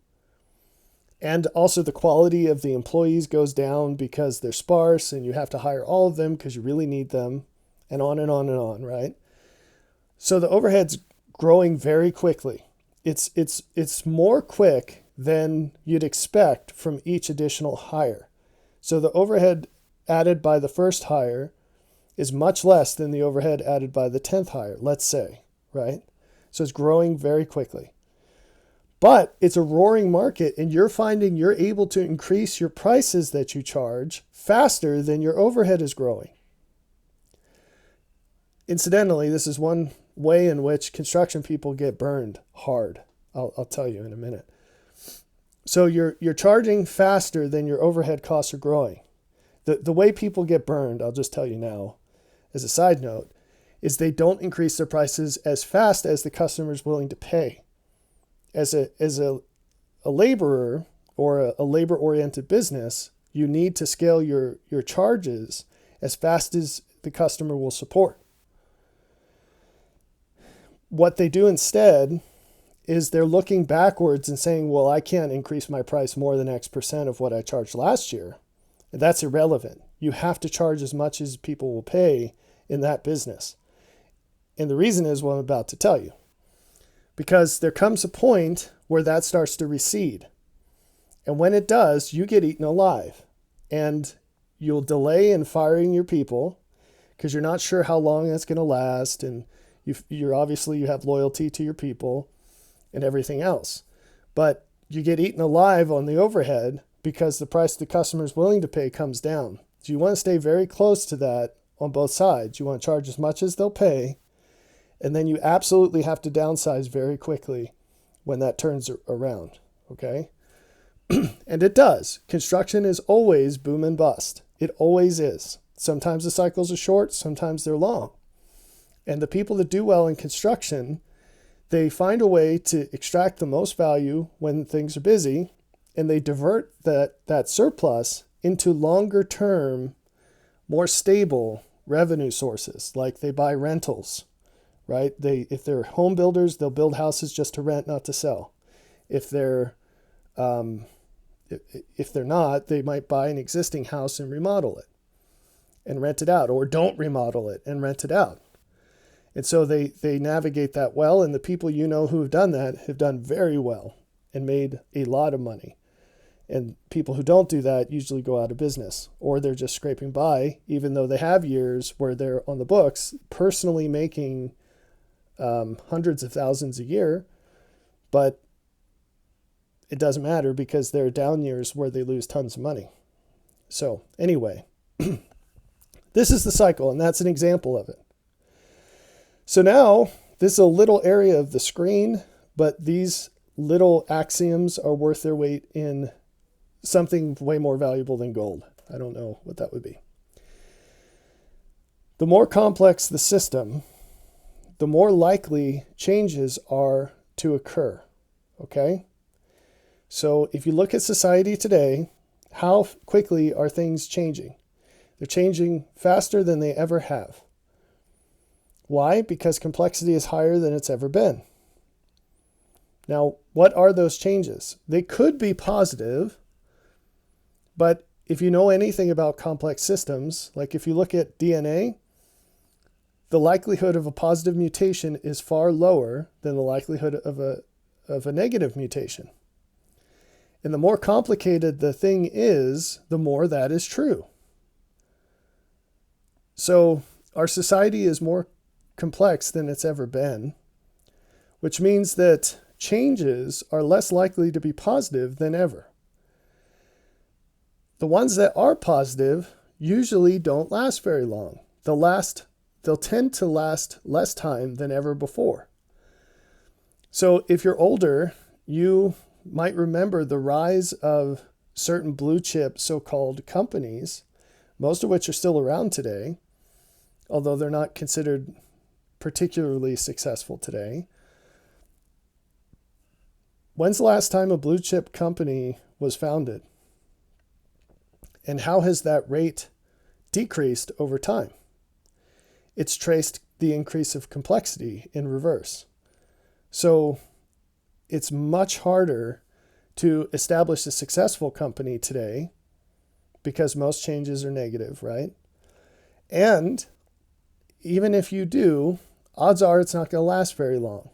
And also the quality of the employees goes down because they're sparse and you have to hire all of them because you really need them, and on and on and on, right? So the overhead's growing very quickly. It's more quick than you'd expect from each additional hire. So the overhead added by the first hire is much less than the overhead added by the 10th hire, let's say, right? So it's growing very quickly. But it's a roaring market, and you're finding you're able to increase your prices that you charge faster than your overhead is growing. Incidentally, this is one way in which construction people get burned hard. I'll tell you in a minute. So you're charging faster than your overhead costs are growing. The way people get burned, I'll just tell you now, as a side note, is they don't increase their prices as fast as the customer is willing to pay. As a laborer or a labor-oriented business, you need to scale your charges as fast as the customer will support. What they do instead is they're looking backwards and saying, well, I can't increase my price more than X percent of what I charged last year. And that's irrelevant. You have to charge as much as people will pay in that business. And the reason is what I'm about to tell you. Because there comes a point where that starts to recede. And when it does, you get eaten alive. And you'll delay in firing your people because you're not sure how long that's going to last. And you have loyalty to your people and everything else. But you get eaten alive on the overhead because the price the customer is willing to pay comes down. So you want to stay very close to that on both sides. You want to charge as much as they'll pay. And then you absolutely have to downsize very quickly when that turns around, okay? And it does. Construction is always boom and bust. It always is. Sometimes the cycles are short, sometimes they're long. And the people that do well in construction, they find a way to extract the most value when things are busy, and they divert that surplus into longer term, more stable revenue sources, like they buy rentals. Right? If they're home builders, they'll build houses just to rent, not to sell. If they're not, they might buy an existing house and remodel it and rent it out, or don't remodel it and rent it out. And so they navigate that well, and the people you know who have done that have done very well and made a lot of money. And people who don't do that usually go out of business, or they're just scraping by, even though they have years where they're on the books personally making hundreds of thousands a year, but it doesn't matter because there are down years where they lose tons of money. So anyway, this is the cycle, and that's an example of it. So now this is a little area of the screen, but these little axioms are worth their weight in something way more valuable than gold. I don't know what that would be. The more complex the system, the more likely changes are to occur, okay? So if you look at society today, how quickly are things changing? They're changing faster than they ever have. Why? Because complexity is higher than it's ever been. Now, what are those changes? They could be positive, but if you know anything about complex systems, like if you look at DNA, the likelihood of a positive mutation is far lower than the likelihood of a negative mutation. And the more complicated the thing is, the more that is true. So our society is more complex than it's ever been, which means that changes are less likely to be positive than ever. The ones that are positive usually don't last very long. They'll tend to last less time than ever before. So if you're older, you might remember the rise of certain blue chip so-called companies, most of which are still around today, although they're not considered particularly successful today. When's the last time a blue chip company was founded? And how has that rate decreased over time? It's traced the increase of complexity in reverse. So it's much harder to establish a successful company today because most changes are negative, right? And even if you do, odds are it's not going to last very long.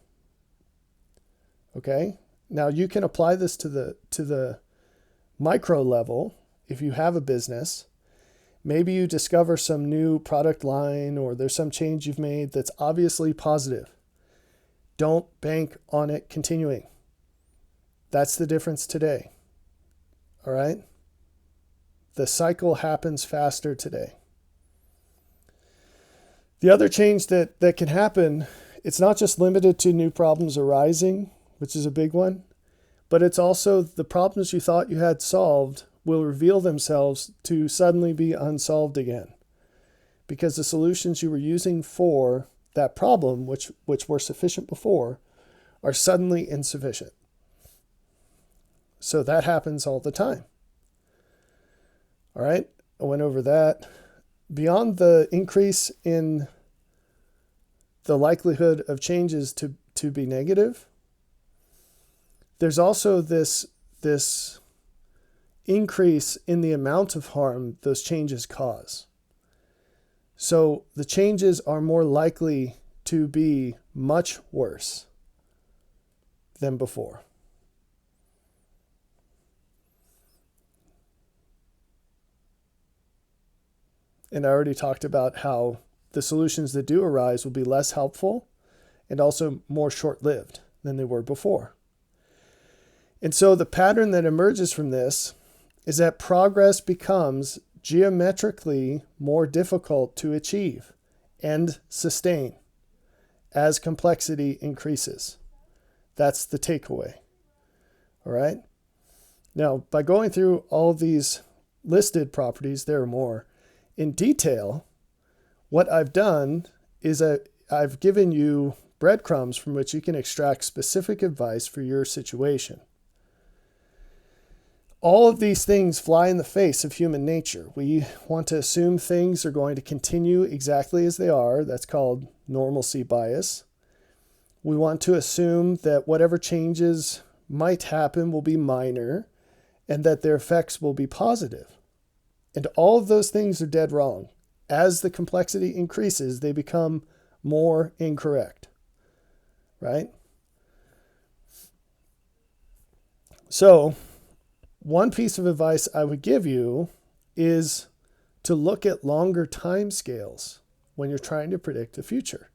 Okay? Now you can apply this to the micro level. If you have a business, maybe you discover some new product line or there's some change you've made that's obviously positive. Don't bank on it continuing. That's the difference today. All right? The cycle happens faster today. The other change that can happen, it's not just limited to new problems arising, which is a big one, but it's also the problems you thought you had solved will reveal themselves to suddenly be unsolved again, because the solutions you were using for that problem, which were sufficient before, are suddenly insufficient. So that happens all the time. All right, I went over that. Beyond the increase in the likelihood of changes to be negative, there's also this increase in the amount of harm those changes cause. So the changes are more likely to be much worse than before. And I already talked about how the solutions that do arise will be less helpful and also more short-lived than they were before. And so the pattern that emerges from this is that progress becomes geometrically more difficult to achieve and sustain as complexity increases. That's the takeaway. All right? Now, by going through all these listed properties, there are more, in detail, what I've done is I've given you breadcrumbs from which you can extract specific advice for your situation. All of these things fly in the face of human nature. We want to assume things are going to continue exactly as they are. That's called normalcy bias. We want to assume that whatever changes might happen will be minor and that their effects will be positive. And all of those things are dead wrong. As the complexity increases, they become more incorrect, right? So, one piece of advice I would give you is to look at longer time scales when you're trying to predict the future.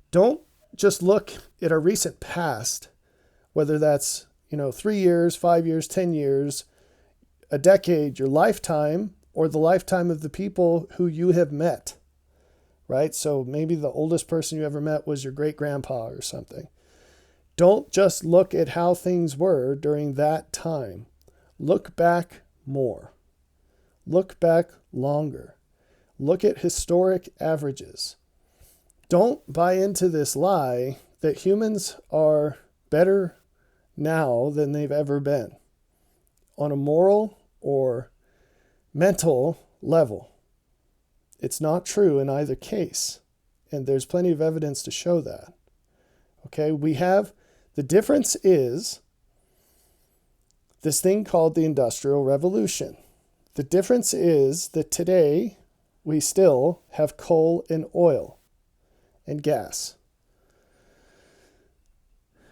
Don't just look at a recent past, whether that's 3 years, 5 years, 10 years, a decade, your lifetime, or the lifetime of the people who you have met, right? So maybe the oldest person you ever met was your great-grandpa or something. Don't just look at how things were during that time. Look back more. Look back longer. Look at historic averages. Don't buy into this lie that humans are better now than they've ever been on a moral or mental level. It's not true in either case, and there's plenty of evidence to show that. Okay, the difference is this thing called the Industrial Revolution. The difference is that today we still have coal and oil and gas.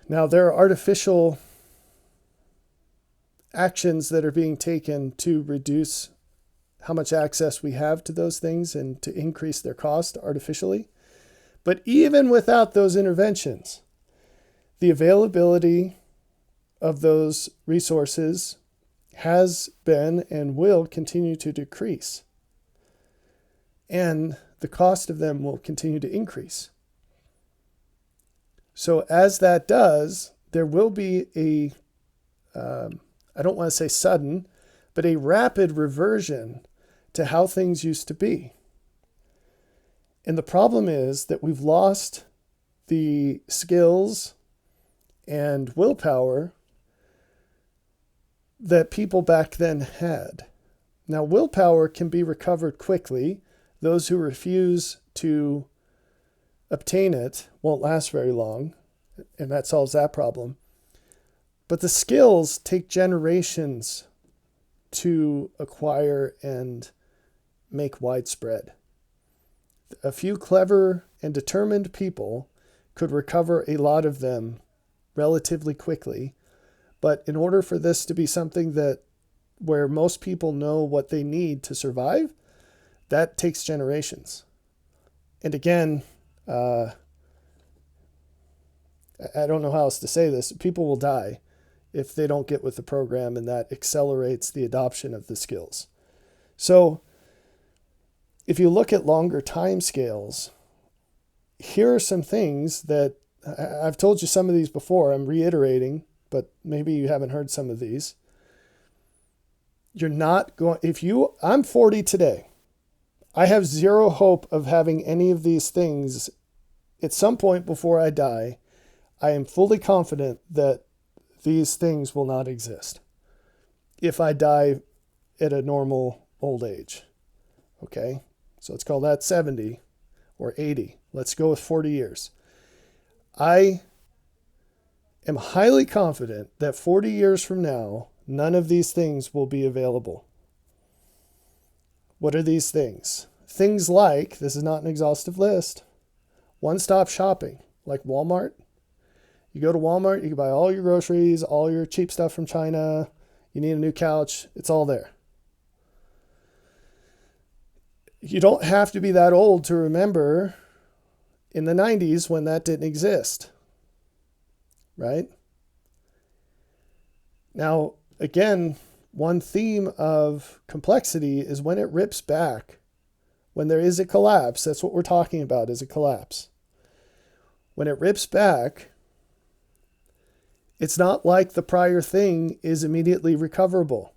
Now, there are artificial actions that are being taken to reduce how much access we have to those things and to increase their cost artificially. But even without those interventions, the availability of those resources has been and will continue to decrease. And the cost of them will continue to increase. So as that does, there will be I don't want to say sudden, but a rapid reversion to how things used to be. And the problem is that we've lost the skills and willpower that people back then had. Now, willpower can be recovered quickly. Those who refuse to obtain it won't last very long, and that solves that problem. But the skills take generations to acquire and make widespread. A few clever and determined people could recover a lot of them relatively quickly. But in order for this to be something that where most people know what they need to survive, that takes generations. And again, I don't know how else to say this. People will die if they don't get with the program, and that accelerates the adoption of the skills. So if you look at longer time scales, here are some things that I've told you some of these before. I'm reiterating, but maybe you haven't heard some of these. You're not going, I'm 40 today. I have zero hope of having any of these things at some point before I die. I am fully confident that these things will not exist if I die at a normal old age. Okay? So let's call that 70 or 80. Let's go with 40 years. I am highly confident that 40 years from now, none of these things will be available. What are these things? Things like, this is not an exhaustive list, one-stop shopping, like Walmart. You go to Walmart, you can buy all your groceries, all your cheap stuff from China. You need a new couch, it's all there. You don't have to be that old to remember in the 90s when that didn't exist, right? Now, again, one theme of complexity is when it rips back, when there is a collapse. That's what we're talking about, is a collapse. When it rips back, it's not like the prior thing is immediately recoverable.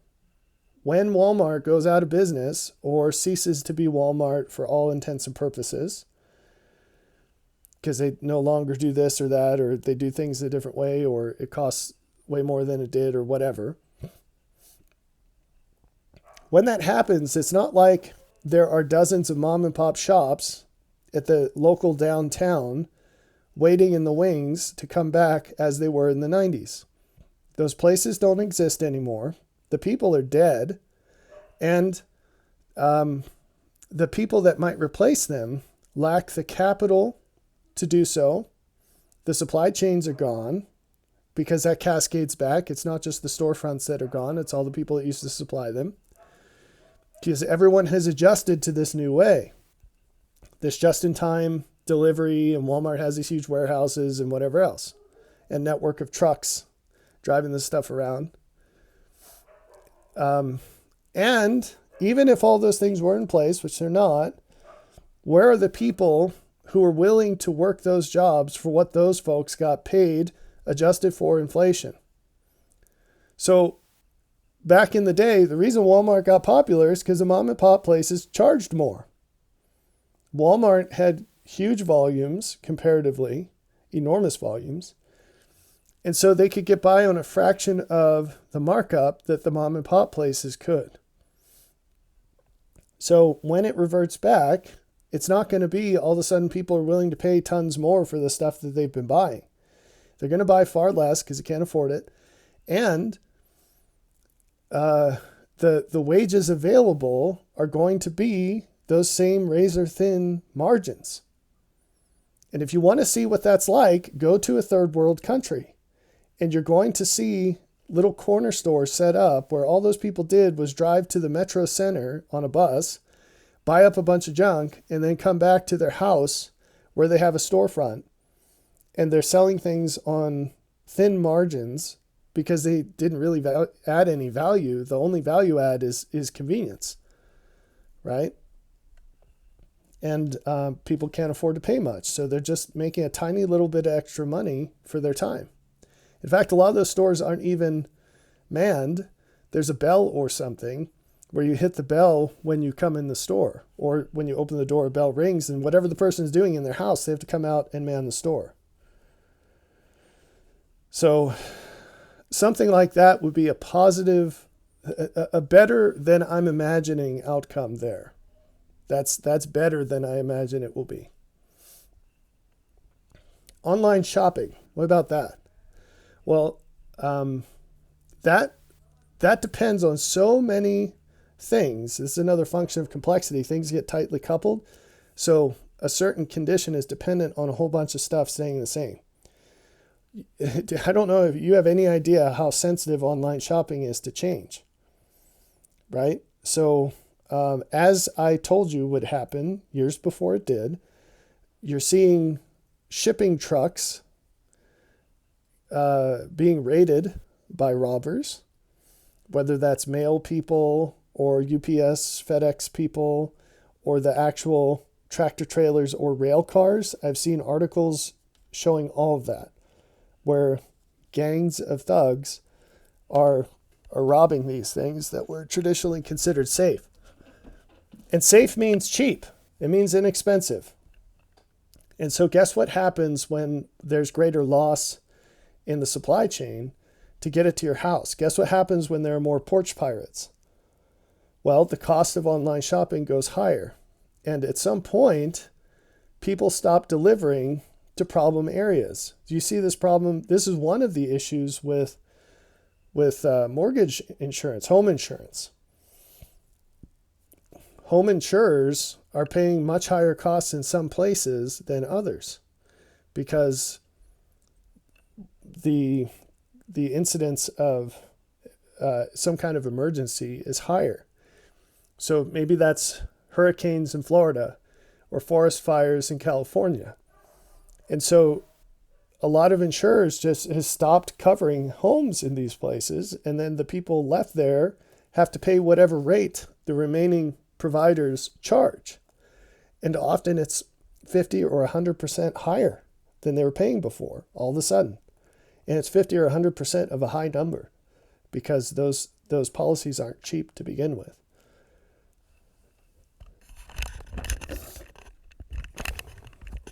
When Walmart goes out of business or ceases to be Walmart for all intents and purposes, because they no longer do this or that, or they do things a different way, or it costs way more than it did, or whatever. When that happens, it's not like there are dozens of mom and pop shops at the local downtown waiting in the wings to come back as they were in the 90s. Those places don't exist anymore. The people are dead. And the people that might replace them lack the capital to do so. The supply chains are gone because that cascades back. It's not just the storefronts that are gone. It's all the people that used to supply them. Because everyone has adjusted to this new way. This just-in-time delivery, and Walmart has these huge warehouses and whatever else, and network of trucks driving this stuff around. And even if all those things were in place, which they're not, where are the people who are willing to work those jobs for what those folks got paid, adjusted for inflation? So back in the day, the reason Walmart got popular is because the mom and pop places charged more. Walmart had huge volumes, comparatively, enormous volumes. And so they could get by on a fraction of the markup that the mom and pop places could. So when it reverts back, it's not going to be all of a sudden people are willing to pay tons more for the stuff that they've been buying. They're going to buy far less because they can't afford it. And the wages available are going to be those same razor thin margins. And if you want to see what that's like, go to a third world country. And you're going to see little corner store set up where all those people did was drive to the Metro Center on a bus, buy up a bunch of junk, and then come back to their house where they have a storefront, and they're selling things on thin margins because they didn't really add any value. The only value add is convenience, right? And people can't afford to pay much, so they're just making a tiny little bit of extra money for their time. In fact, a lot of those stores aren't even manned. There's a bell or something where you hit the bell when you come in the store, or when you open the door, a bell rings, and whatever the person is doing in their house, they have to come out and man the store. So something like that would be a positive, a better than I'm imagining outcome there. That's better than I imagine it will be. Online shopping, what about that? Well, that depends on so many things. This is another function of complexity. Things get tightly coupled. So a certain condition is dependent on a whole bunch of stuff staying the same. I don't know if you have any idea how sensitive online shopping is to change, right? So as I told you would happen years before it did, you're seeing shipping trucks being raided by robbers, whether that's mail people or UPS, FedEx people, or the actual tractor trailers or rail cars. I've seen articles showing all of that, where gangs of thugs are robbing these things that were traditionally considered safe. And safe means cheap. It means inexpensive. And so guess what happens when there's greater loss in the supply chain to get it to your house? Guess what happens when there are more porch pirates? Well, the cost of online shopping goes higher. And at some point, people stop delivering to problem areas. Do you see this problem? This is one of the issues with mortgage insurance, home insurance. Home insurers are paying much higher costs in some places than others because the incidence of some kind of emergency is higher. So maybe that's hurricanes in Florida or forest fires in California. And so a lot of insurers just has stopped covering homes in these places, and then the people left there have to pay whatever rate the remaining providers charge. And often it's 50 or 100% higher than they were paying before, all of a sudden. And it's 50 or 100% of a high number because those policies aren't cheap to begin with.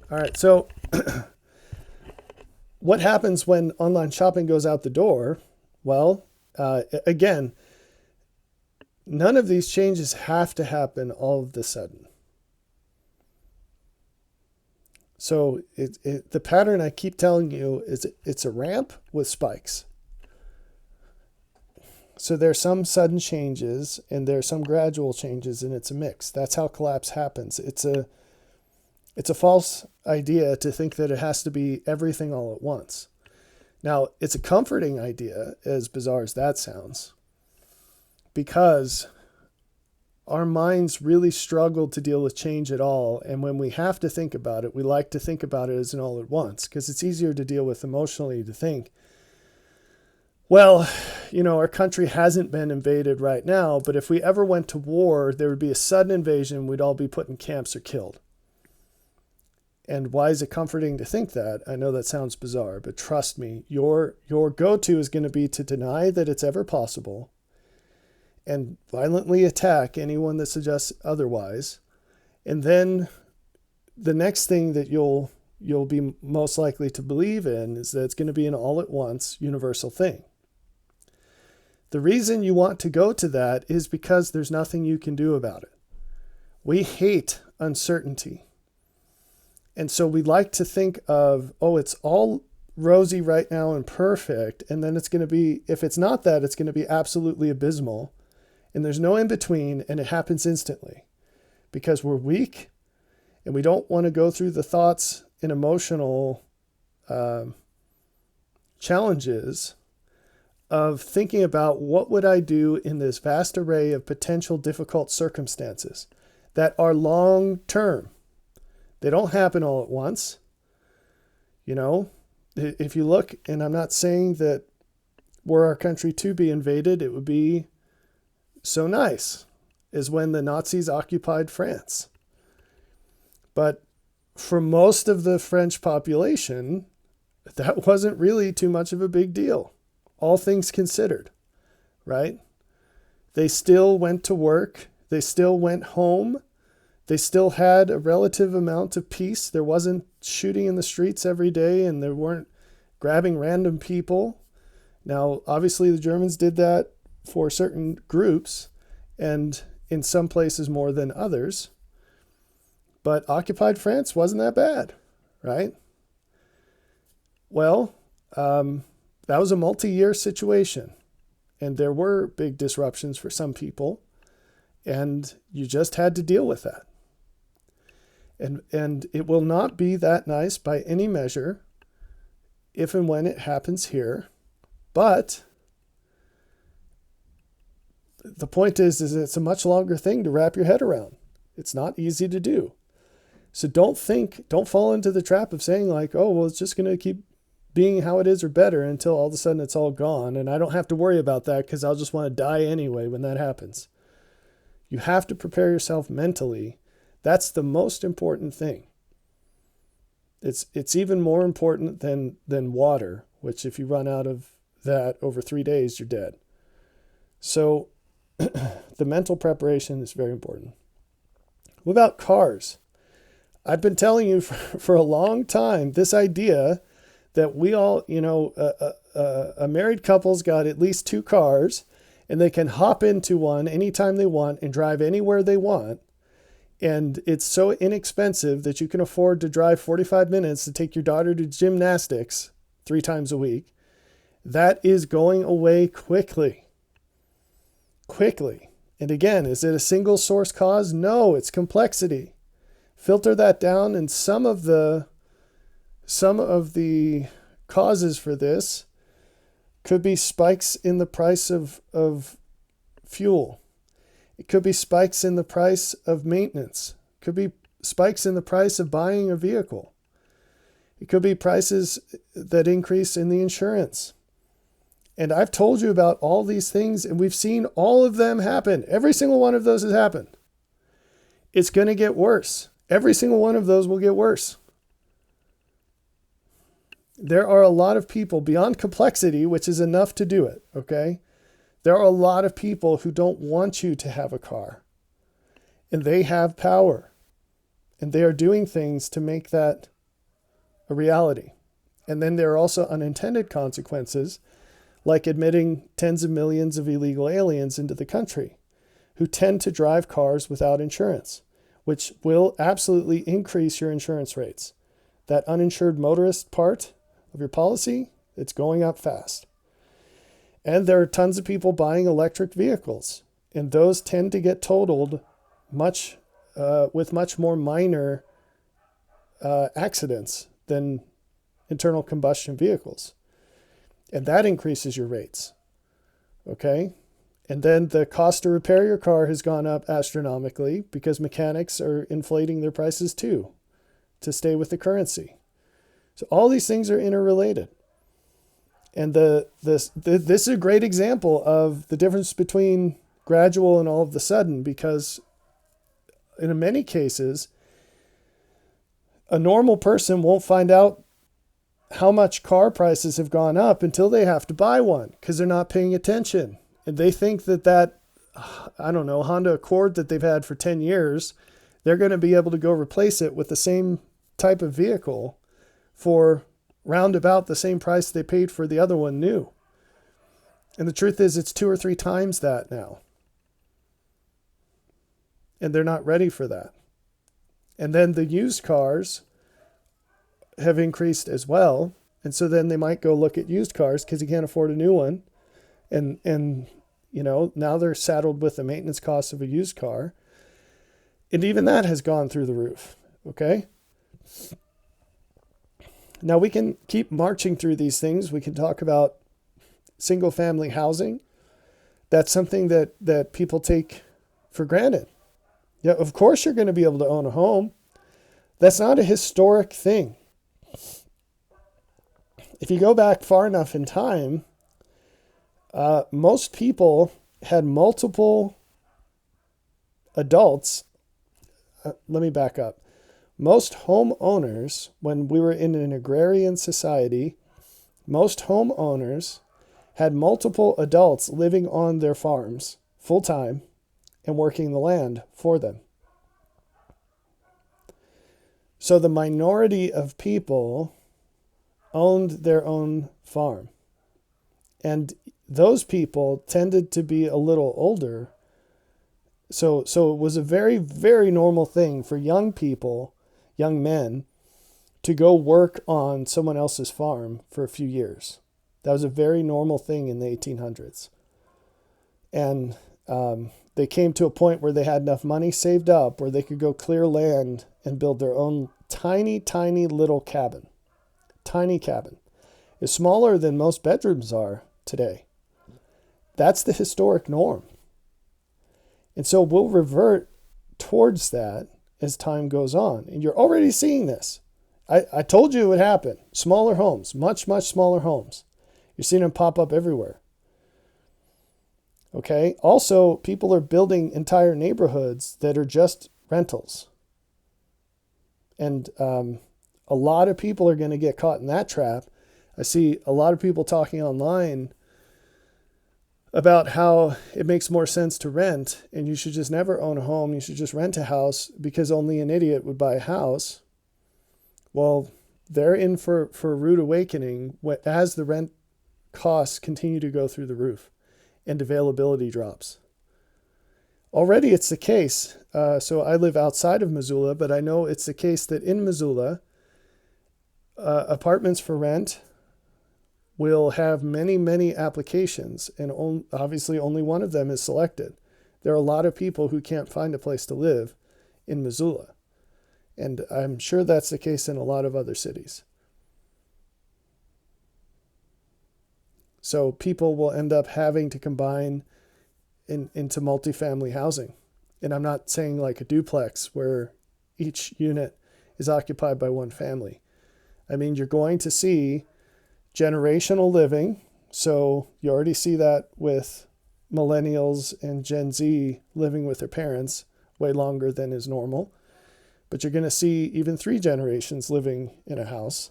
All right, so what happens when online shopping goes out the door? Well, again, none of these changes have to happen all of a sudden. So the pattern I keep telling you is it's a ramp with spikes. So there's some sudden changes and there's some gradual changes, and it's a mix. That's how collapse happens. It's a false idea to think that it has to be everything all at once. Now, it's a comforting idea, as bizarre as that sounds, because our minds really struggle to deal with change at all. And when we have to think about it, we like to think about it as an all at once because it's easier to deal with emotionally to think, well, our country hasn't been invaded right now, but if we ever went to war, there would be a sudden invasion. We'd all be put in camps or killed. And why is it comforting to think that? I know that sounds bizarre, but trust me, your go-to is going to be to deny that it's ever possible and violently attack anyone that suggests otherwise. And then the next thing that you'll be most likely to believe in is that it's going to be an all-at-once universal thing. The reason you want to go to that is because there's nothing you can do about it. We hate uncertainty. And so we like to think of, it's all rosy right now and perfect. And then it's going to be, if it's not that, it's going to be absolutely abysmal. And there's no in between, and it happens instantly because we're weak and we don't want to go through the thoughts and emotional challenges of thinking about what would I do in this vast array of potential difficult circumstances that are long term. They don't happen all at once. If you look, and I'm not saying that were our country to be invaded, it would be so nice as when the Nazis occupied France. But for most of the French population, that wasn't really too much of a big deal, all things considered, right? They still went to work. They still went home. They still had a relative amount of peace. There wasn't shooting in the streets every day, and they weren't grabbing random people. Now, obviously, the Germans did that for certain groups, and in some places more than others. But occupied France wasn't that bad, right? Well, that was a multi-year situation, and there were big disruptions for some people, and you just had to deal with that. And it will not be that nice by any measure if and when it happens here. But the point is it's a much longer thing to wrap your head around. It's not easy to do. So don't fall into the trap of saying like, oh, well, it's just going to keep being how it is or better until all of a sudden it's all gone. And I don't have to worry about that because I'll just want to die anyway when that happens. You have to prepare yourself mentally. That's the most important thing. It's even more important than water, which if you run out of that over 3 days, you're dead. So the mental preparation is very important. What about cars? I've been telling you for a long time this idea that we all, a married couple's got at least 2 cars and they can hop into one anytime they want and drive anywhere they want. And it's so inexpensive that you can afford to drive 45 minutes to take your daughter to gymnastics 3 times a week. That is going away quickly. Quickly. And again, is it a single source cause? No, it's complexity. Filter that down, and some of the causes for this could be spikes in the price of fuel. It could be spikes in the price of maintenance. It could be spikes in the price of buying a vehicle. It could be prices that increase in the insurance. And I've told you about all these things, and we've seen all of them happen. Every single one of those has happened. It's going to get worse. Every single one of those will get worse. There are a lot of people beyond complexity, which is enough to do it, okay? There are a lot of people who don't want you to have a car, and they have power, and they are doing things to make that a reality. And then there are also unintended consequences, like admitting tens of millions of illegal aliens into the country who tend to drive cars without insurance, which will absolutely increase your insurance rates. That uninsured motorist part of your policy, it's going up fast. And there are tons of people buying electric vehicles, and those tend to get totaled with much more minor accidents than internal combustion vehicles. And that increases your rates. Okay? And then the cost to repair your car has gone up astronomically because mechanics are inflating their prices too to stay with the currency. So all these things are interrelated. And this is a great example of the difference between gradual and all of the sudden, because in many cases, a normal person won't find out how much car prices have gone up until they have to buy one because they're not paying attention. And they think that Honda Accord that they've had for 10 years, they're going to be able to go replace it with the same type of vehicle for round about the same price they paid for the other one new. And the truth is it's 2 or 3 times that now. And they're not ready for that. And then the used cars have increased as well. And so then they might go look at used cars because you can't afford a new one. And now they're saddled with the maintenance costs of a used car. And even that has gone through the roof. Okay? Now we can keep marching through these things. We can talk about single family housing, that's something that people take for granted. Yeah, of course you're going to be able to own a home. That's not a historic thing. If you go back far enough in time, most people had multiple adults. Let me back up. Most homeowners, when we were in an agrarian society, most homeowners had multiple adults living on their farms full time and working the land for them. So the minority of people owned their own farm. And those people tended to be a little older. So it was a very, very normal thing for young people, young men, to go work on someone else's farm for a few years. That was a very normal thing in the 1800s. And they came to a point where they had enough money saved up where they could go clear land and build their own tiny, tiny little cabin. Tiny cabin. It's smaller than most bedrooms are today. That's the historic norm. And so we'll revert towards that as time goes on. And you're already seeing this. I told you it would happen. Smaller homes, much, much smaller homes. You're seeing them pop up everywhere. Okay. Also, people are building entire neighborhoods that are just rentals. And a lot of people are going to get caught in that trap. I see a lot of people talking online about how it makes more sense to rent and you should just never own a home. You should just rent a house because only an idiot would buy a house. Well, they're in for a rude awakening as the rent costs continue to go through the roof and availability drops. Already it's the case. So I live outside of Missoula, but I know it's the case that in Missoula, apartments for rent will have many, many applications, and obviously only one of them is selected. There are a lot of people who can't find a place to live in Missoula. And I'm sure that's the case in a lot of other cities. So people will end up having to combine into multifamily housing. And I'm not saying like a duplex where each unit is occupied by one family. I mean, you're going to see generational living. So you already see that with millennials and Gen Z living with their parents way longer than is normal. But you're going to see even 3 generations living in a house.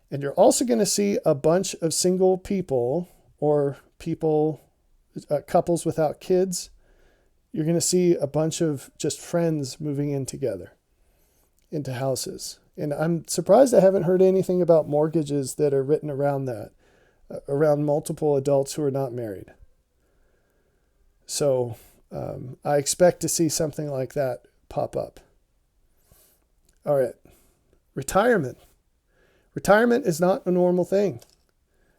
And you're also going to see a bunch of single people or people, couples without kids. You're going to see a bunch of just friends moving in together into houses. And I'm surprised I haven't heard anything about mortgages that are written around that, around multiple adults who are not married. So I expect to see something like that pop up. All right. Retirement. Retirement is not a normal thing.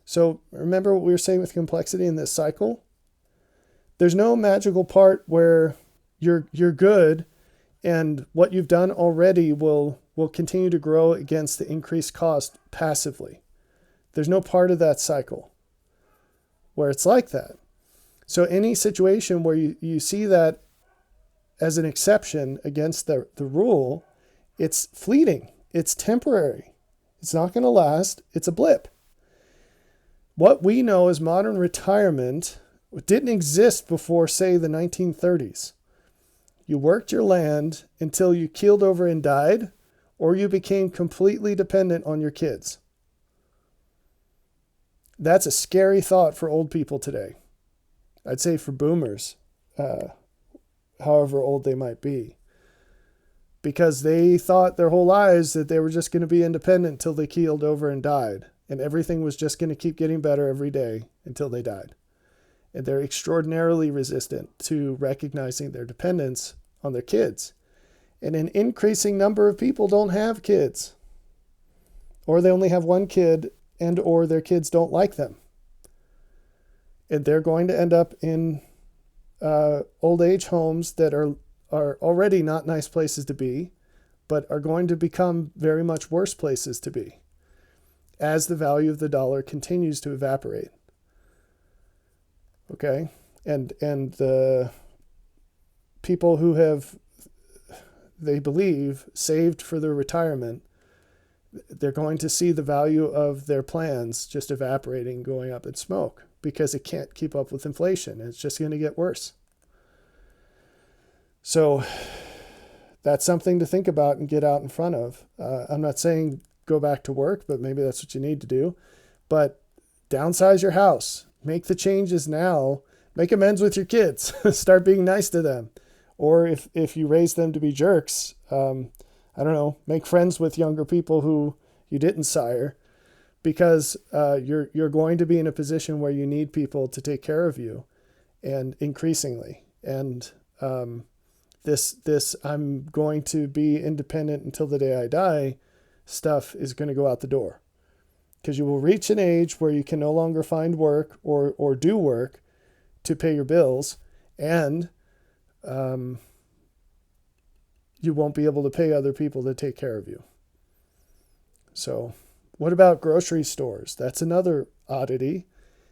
So remember what we were saying with complexity in this cycle? There's no magical part where you're good and what you've done already will continue to grow against the increased cost passively. There's no part of that cycle where it's like that. So any situation where you see that as an exception against the rule, it's fleeting. It's temporary. It's not going to last. It's a blip. What we know as modern retirement didn't exist before, say, the 1930s. You worked your land until you keeled over and died, or you became completely dependent on your kids. That's a scary thought for old people today. I'd say for boomers, however old they might be. Because they thought their whole lives that they were just going to be independent until they keeled over and died. And everything was just going to keep getting better every day until they died. And they're extraordinarily resistant to recognizing their dependence on their kids. And an increasing number of people don't have kids. Or they only have one kid and or their kids don't like them. And they're going to end up in old age homes that are already not nice places to be, but are going to become very much worse places to be as the value of the dollar continues to evaporate. Okay. And the people who have, they believe, saved for their retirement, they're going to see the value of their plans just evaporating, going up in smoke, because it can't keep up with inflation. It's just going to get worse. So that's something to think about and get out in front of. I'm not saying go back to work, but maybe that's what you need to do. But downsize your house. Make the changes now. Make amends with your kids. Start being nice to them. Or if you raise them to be jerks, I don't know, make friends with younger people who you didn't sire, because you're going to be in a position where you need people to take care of you, and increasingly. And this I'm going to be independent until the day I die stuff is going to go out the door, because you will reach an age where you can no longer find work or do work to pay your bills, and you won't be able to pay other people to take care of you. So what about grocery stores? That's another oddity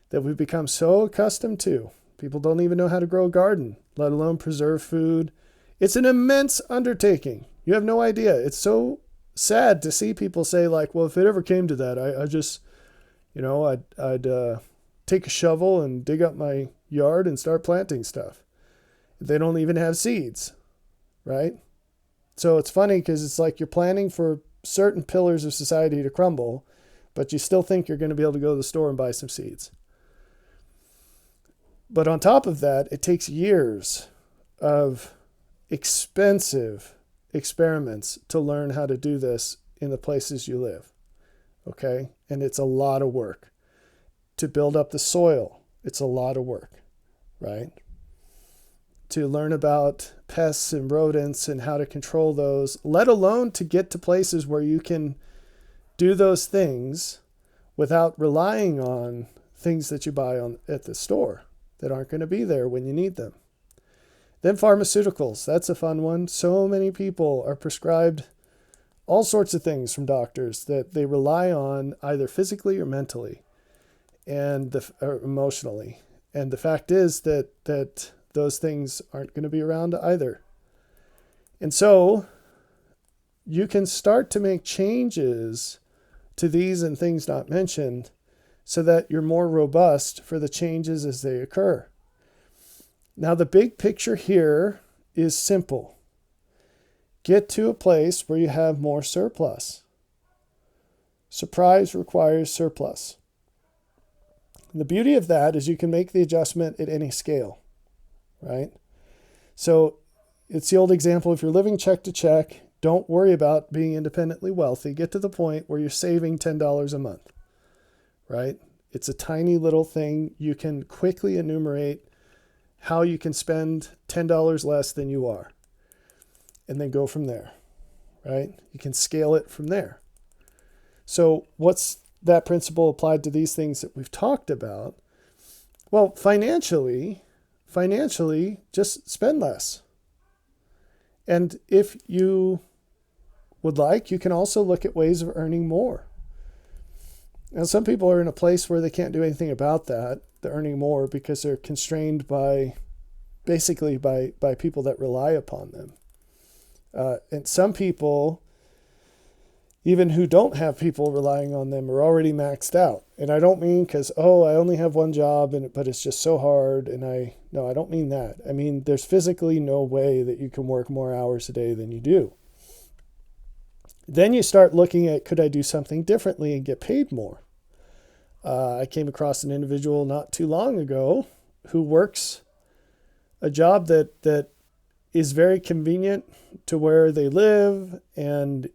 that we've become so accustomed to. People don't even know how to grow a garden, let alone preserve food. It's an immense undertaking. You have no idea. It's so sad to see people say, like, well, if it ever came to that, I just, I'd take a shovel and dig up my yard and start planting stuff. They don't even have seeds, right? So it's funny because it's like you're planning for certain pillars of society to crumble, but you still think you're going to be able to go to the store and buy some seeds. But on top of that, it takes years of expensive experiments to learn how to do this in the places you live. Okay? And it's a lot of work. To build up the soil, it's a lot of work, right? To learn about pests and rodents and how to control those, let alone to get to places where you can do those things without relying on things that you buy at the store that aren't going to be there when you need them. Then pharmaceuticals, that's a fun one. So many people are prescribed all sorts of things from doctors that they rely on either physically or mentally, or emotionally. And the fact is that those things aren't going to be around either. And so you can start to make changes to these and things not mentioned so that you're more robust for the changes as they occur. Now, the big picture here is simple. Get to a place where you have more surplus. Surprise requires surplus. And the beauty of that is you can make the adjustment at any scale. Right? So it's the old example, if you're living check to check, don't worry about being independently wealthy. Get to the point where you're saving $10 a month, right? It's a tiny little thing. You can quickly enumerate how you can spend $10 less than you are, and then go from there, right? You can scale it from there. So what's that principle applied to these things that we've talked about? Well, financially, just spend less. And if you would like, you can also look at ways of earning more. Now, some people are in a place where they can't do anything about that, they're earning more, because they're constrained by people that rely upon them. And some people, even who don't have people relying on them, are already maxed out. And I don't mean because, I only have one job, but it's just so hard. No, I don't mean that. I mean, there's physically no way that you can work more hours a day than you do. Then you start looking at, could I do something differently and get paid more? I came across an individual not too long ago who works a job that is very convenient to where they live and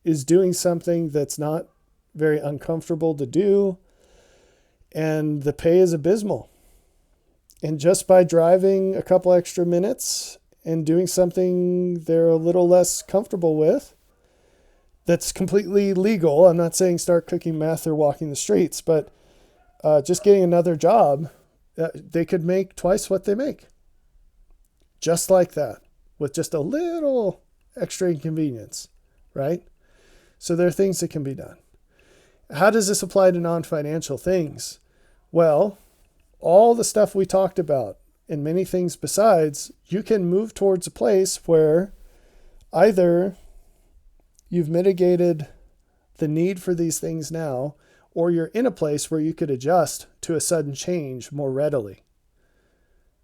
is doing something that's not very uncomfortable to do, and the pay is abysmal. And just by driving a couple extra minutes and doing something they're a little less comfortable with, that's completely legal. I'm not saying start cooking meth or walking the streets, but just getting another job, they could make twice what they make. Just like that, with just a little extra inconvenience, right? So there are things that can be done. How does this apply to non-financial things? Well, all the stuff we talked about and many things besides, you can move towards a place where either you've mitigated the need for these things now, or you're in a place where you could adjust to a sudden change more readily,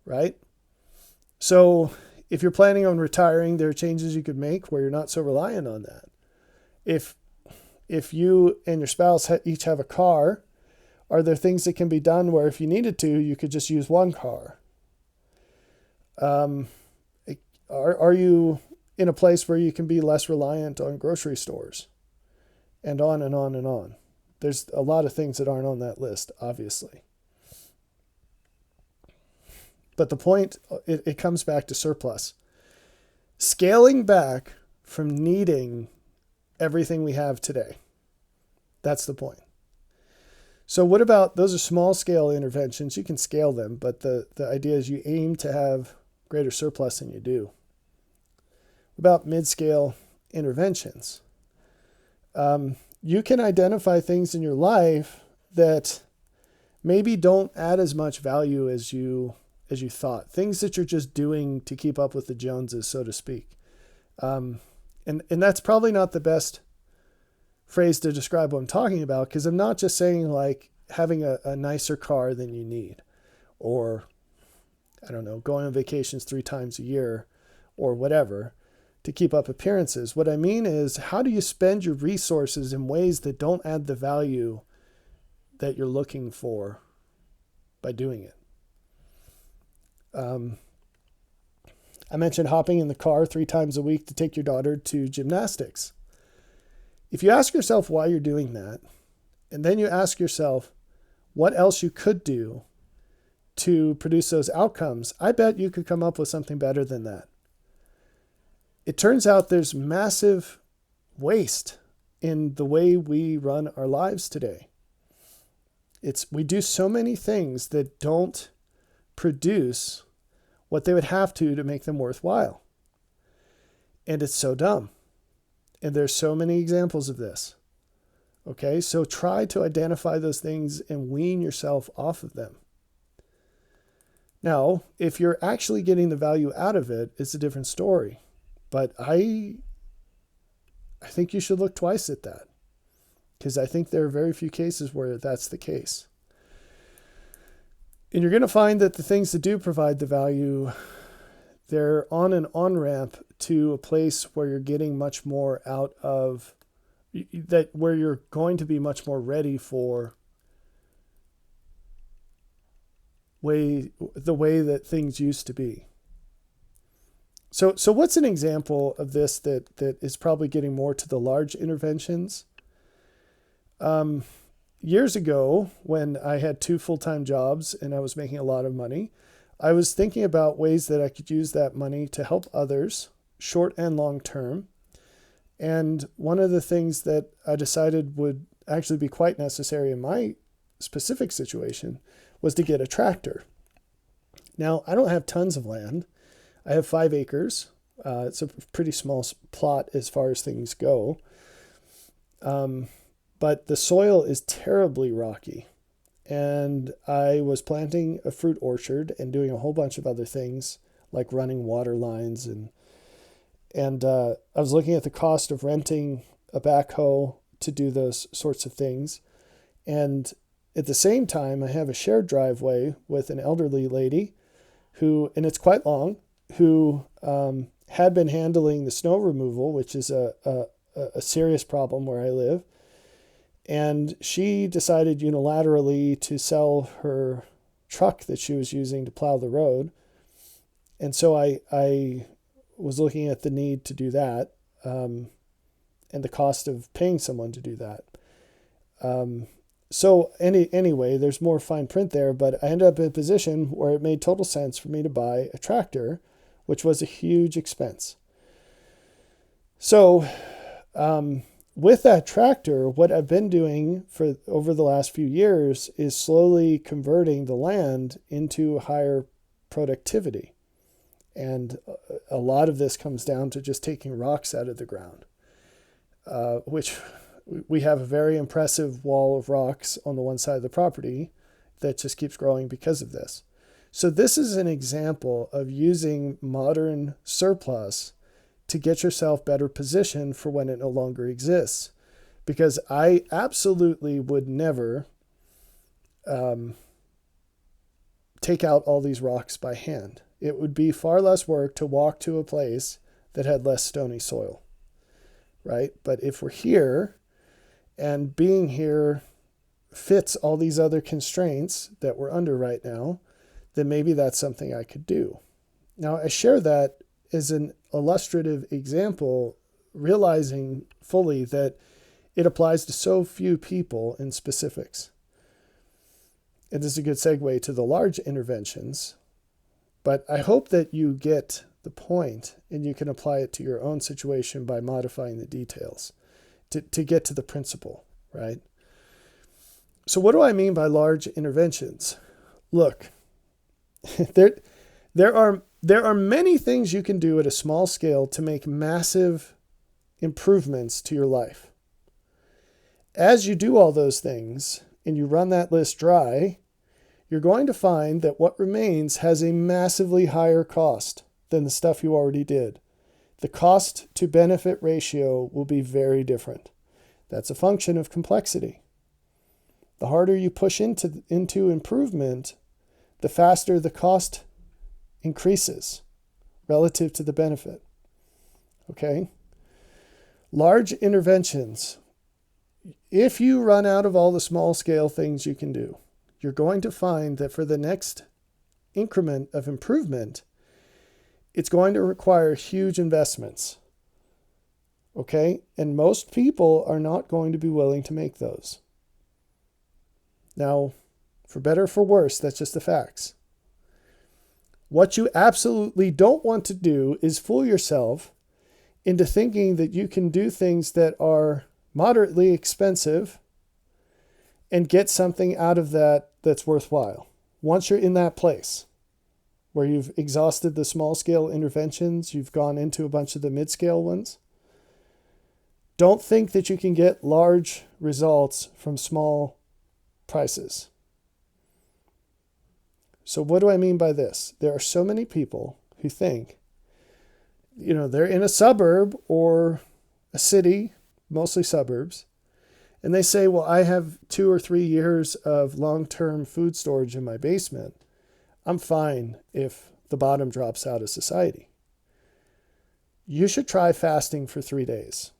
right? So if you're planning on retiring, there are changes you could make where you're not so reliant on that. If you and your spouse each have a car, are there things that can be done where if you needed to, you could just use one car? Are you in a place where you can be less reliant on grocery stores? And on and on and on. There's a lot of things that aren't on that list, obviously. But the point, it comes back to surplus. Scaling back from needing everything we have today. That's the point. So what about, those are small scale interventions. You can scale them, but the idea is you aim to have greater surplus than you do. What about mid-scale interventions? You can identify things in your life that maybe don't add as much value as you thought. Things that you're just doing to keep up with the Joneses, so to speak. And that's probably not the best phrase to describe what I'm talking about, because I'm not just saying like having a nicer car than you need, or I don't know, going on vacations 3 times a year or whatever to keep up appearances. What I mean is, how do you spend your resources in ways that don't add the value that you're looking for by doing it? I mentioned hopping in the car 3 times a week to take your daughter to gymnastics. If you ask yourself why you're doing that, and then you ask yourself what else you could do to produce those outcomes, I bet you could come up with something better than that. It turns out there's massive waste in the way we run our lives today. We do so many things that don't produce what they would have to make them worthwhile. And it's so dumb. And there's so many examples of this. Okay, so try to identify those things and wean yourself off of them. Now, if you're actually getting the value out of it, it's a different story. But I think you should look twice at that, because I think there are very few cases where that's the case. And you're going to find that the things that do provide the value, they're on an on-ramp to a place where you're getting much more out of that, where you're going to be much more ready for the way that things used to be. So what's an example of this that is probably getting more to the large interventions? Years ago, when I had 2 full-time jobs and I was making a lot of money, I was thinking about ways that I could use that money to help others, short and long term. And one of the things that I decided would actually be quite necessary in my specific situation was to get a tractor. Now, I don't have tons of land. I have 5 acres. It's a pretty small plot as far as things go. But the soil is terribly rocky. And I was planting a fruit orchard and doing a whole bunch of other things, like running water lines. And I was looking at the cost of renting a backhoe to do those sorts of things. And at the same time, I have a shared driveway with an elderly lady who, and it's quite long, who had been handling the snow removal, which is a serious problem where I live. And she decided unilaterally to sell her truck that she was using to plow the road. And so I was looking at the need to do that, and the cost of paying someone to do that. So anyway, there's more fine print there, but I ended up in a position where it made total sense for me to buy a tractor, which was a huge expense. So with that tractor, what I've been doing for over the last few years is slowly converting the land into higher productivity. And a lot of this comes down to just taking rocks out of the ground, which we have a very impressive wall of rocks on the one side of the property that just keeps growing because of this. So this is an example of using modern surplus to get yourself better positioned for when it no longer exists. Because I absolutely would never take out all these rocks by hand. It would be far less work to walk to a place that had less stony soil, right? But if we're here and being here fits all these other constraints that we're under right now, then maybe that's something I could do. Now, I share that as an illustrative example, realizing fully that it applies to so few people in specifics. And this is a good segue to the large interventions, but I hope that you get the point and you can apply it to your own situation by modifying the details to get to the principle, right? So what do I mean by large interventions? Look, there are many things you can do at a small scale to make massive improvements to your life. As you do all those things and you run that list dry, you're going to find that what remains has a massively higher cost than the stuff you already did. The cost to benefit ratio will be very different. That's a function of complexity. The harder you push into improvement, the faster the cost increases relative to the benefit. Okay? Large interventions. If you run out of all the small scale things you can do, you're going to find that for the next increment of improvement, it's going to require huge investments. Okay? And most people are not going to be willing to make those. Now, for better or for worse, that's just the facts. What you absolutely don't want to do is fool yourself into thinking that you can do things that are moderately expensive and get something out of that that's worthwhile. Once you're in that place where you've exhausted the small scale interventions, you've gone into a bunch of the mid-scale ones, don't think that you can get large results from small prices. So what do I mean by this? There are so many people who think, they're in a suburb or a city, mostly suburbs, and they say, well, I have 2 or 3 years of long-term food storage in my basement. I'm fine if the bottom drops out of society. You should try fasting for 3 days.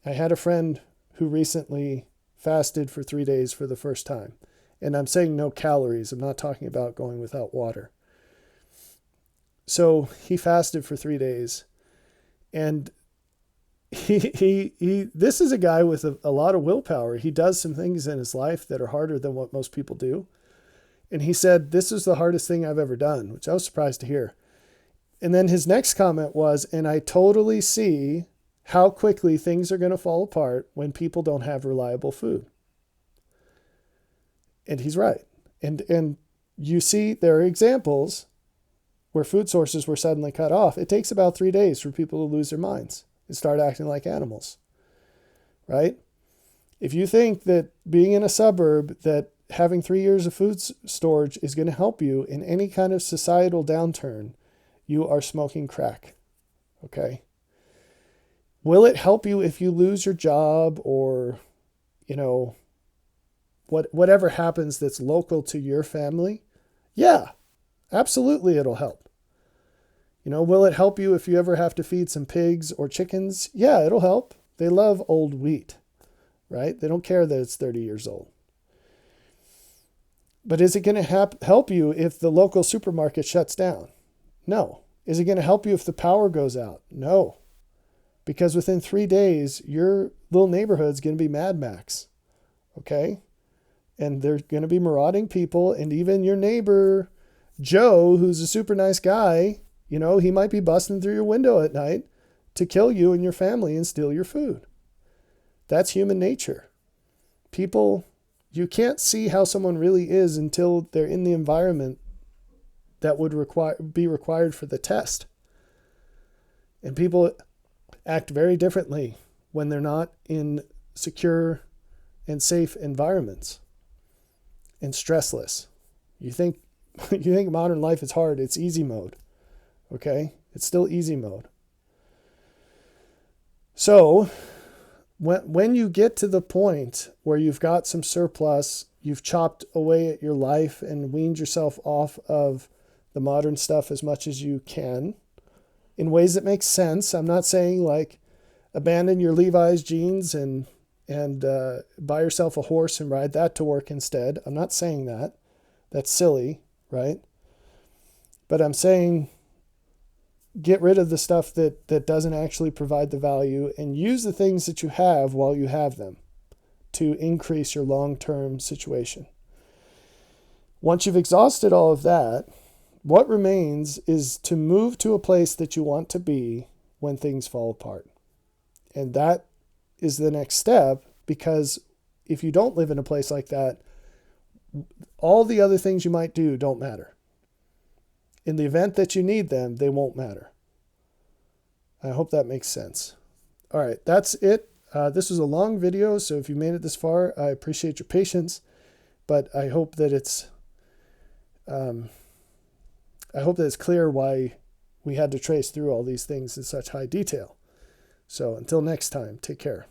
I had a friend who recently fasted for 3 days for the first time. And I'm saying no calories. I'm not talking about going without water. So he fasted for 3 days. And this is a guy with a lot of willpower. He does some things in his life that are harder than what most people do. And he said, this is the hardest thing I've ever done, which I was surprised to hear. And then his next comment was, and I totally see how quickly things are going to fall apart when people don't have reliable food. And he's right. And you see, there are examples where food sources were suddenly cut off. It takes about 3 days for people to lose their minds and start acting like animals, right? If you think that being in a suburb, that having 3 years of food storage is going to help you in any kind of societal downturn, you are smoking crack, okay? Will it help you if you lose your job or, whatever happens that's local to your family? Yeah, absolutely it'll help. Will it help you if you ever have to feed some pigs or chickens? Yeah, it'll help. They love old wheat, right? They don't care that it's 30 years old. But is it going to help you if the local supermarket shuts down? No. Is it going to help you if the power goes out? No. Because within 3 days, your little neighborhood's going to be Mad Max, okay? And there's going to be marauding people, and even your neighbor, Joe, who's a super nice guy, he might be busting through your window at night to kill you and your family and steal your food. That's human nature. People, you can't see how someone really is until they're in the environment that would be required for the test. And people act very differently when they're not in secure and safe environments. and stressless. You think you think modern life is hard, it's easy mode. Okay? It's still easy mode. So, when you get to the point where you've got some surplus, you've chopped away at your life and weaned yourself off of the modern stuff as much as you can in ways that make sense. I'm not saying like abandon your Levi's jeans and buy yourself a horse and ride that to work instead. I'm not saying that. That's silly, right? But I'm saying get rid of the stuff that doesn't actually provide the value and use the things that you have while you have them to increase your long-term situation. Once you've exhausted all of that, what remains is to move to a place that you want to be when things fall apart. And that is the next step, because if you don't live in a place like that, all the other things you might do don't matter. In the event that you need them, they won't matter. I hope that makes sense. All right, that's it. This was a long video, so if you made it this far, I appreciate your patience. But I hope that it's clear why we had to trace through all these things in such high detail. So until next time, take care.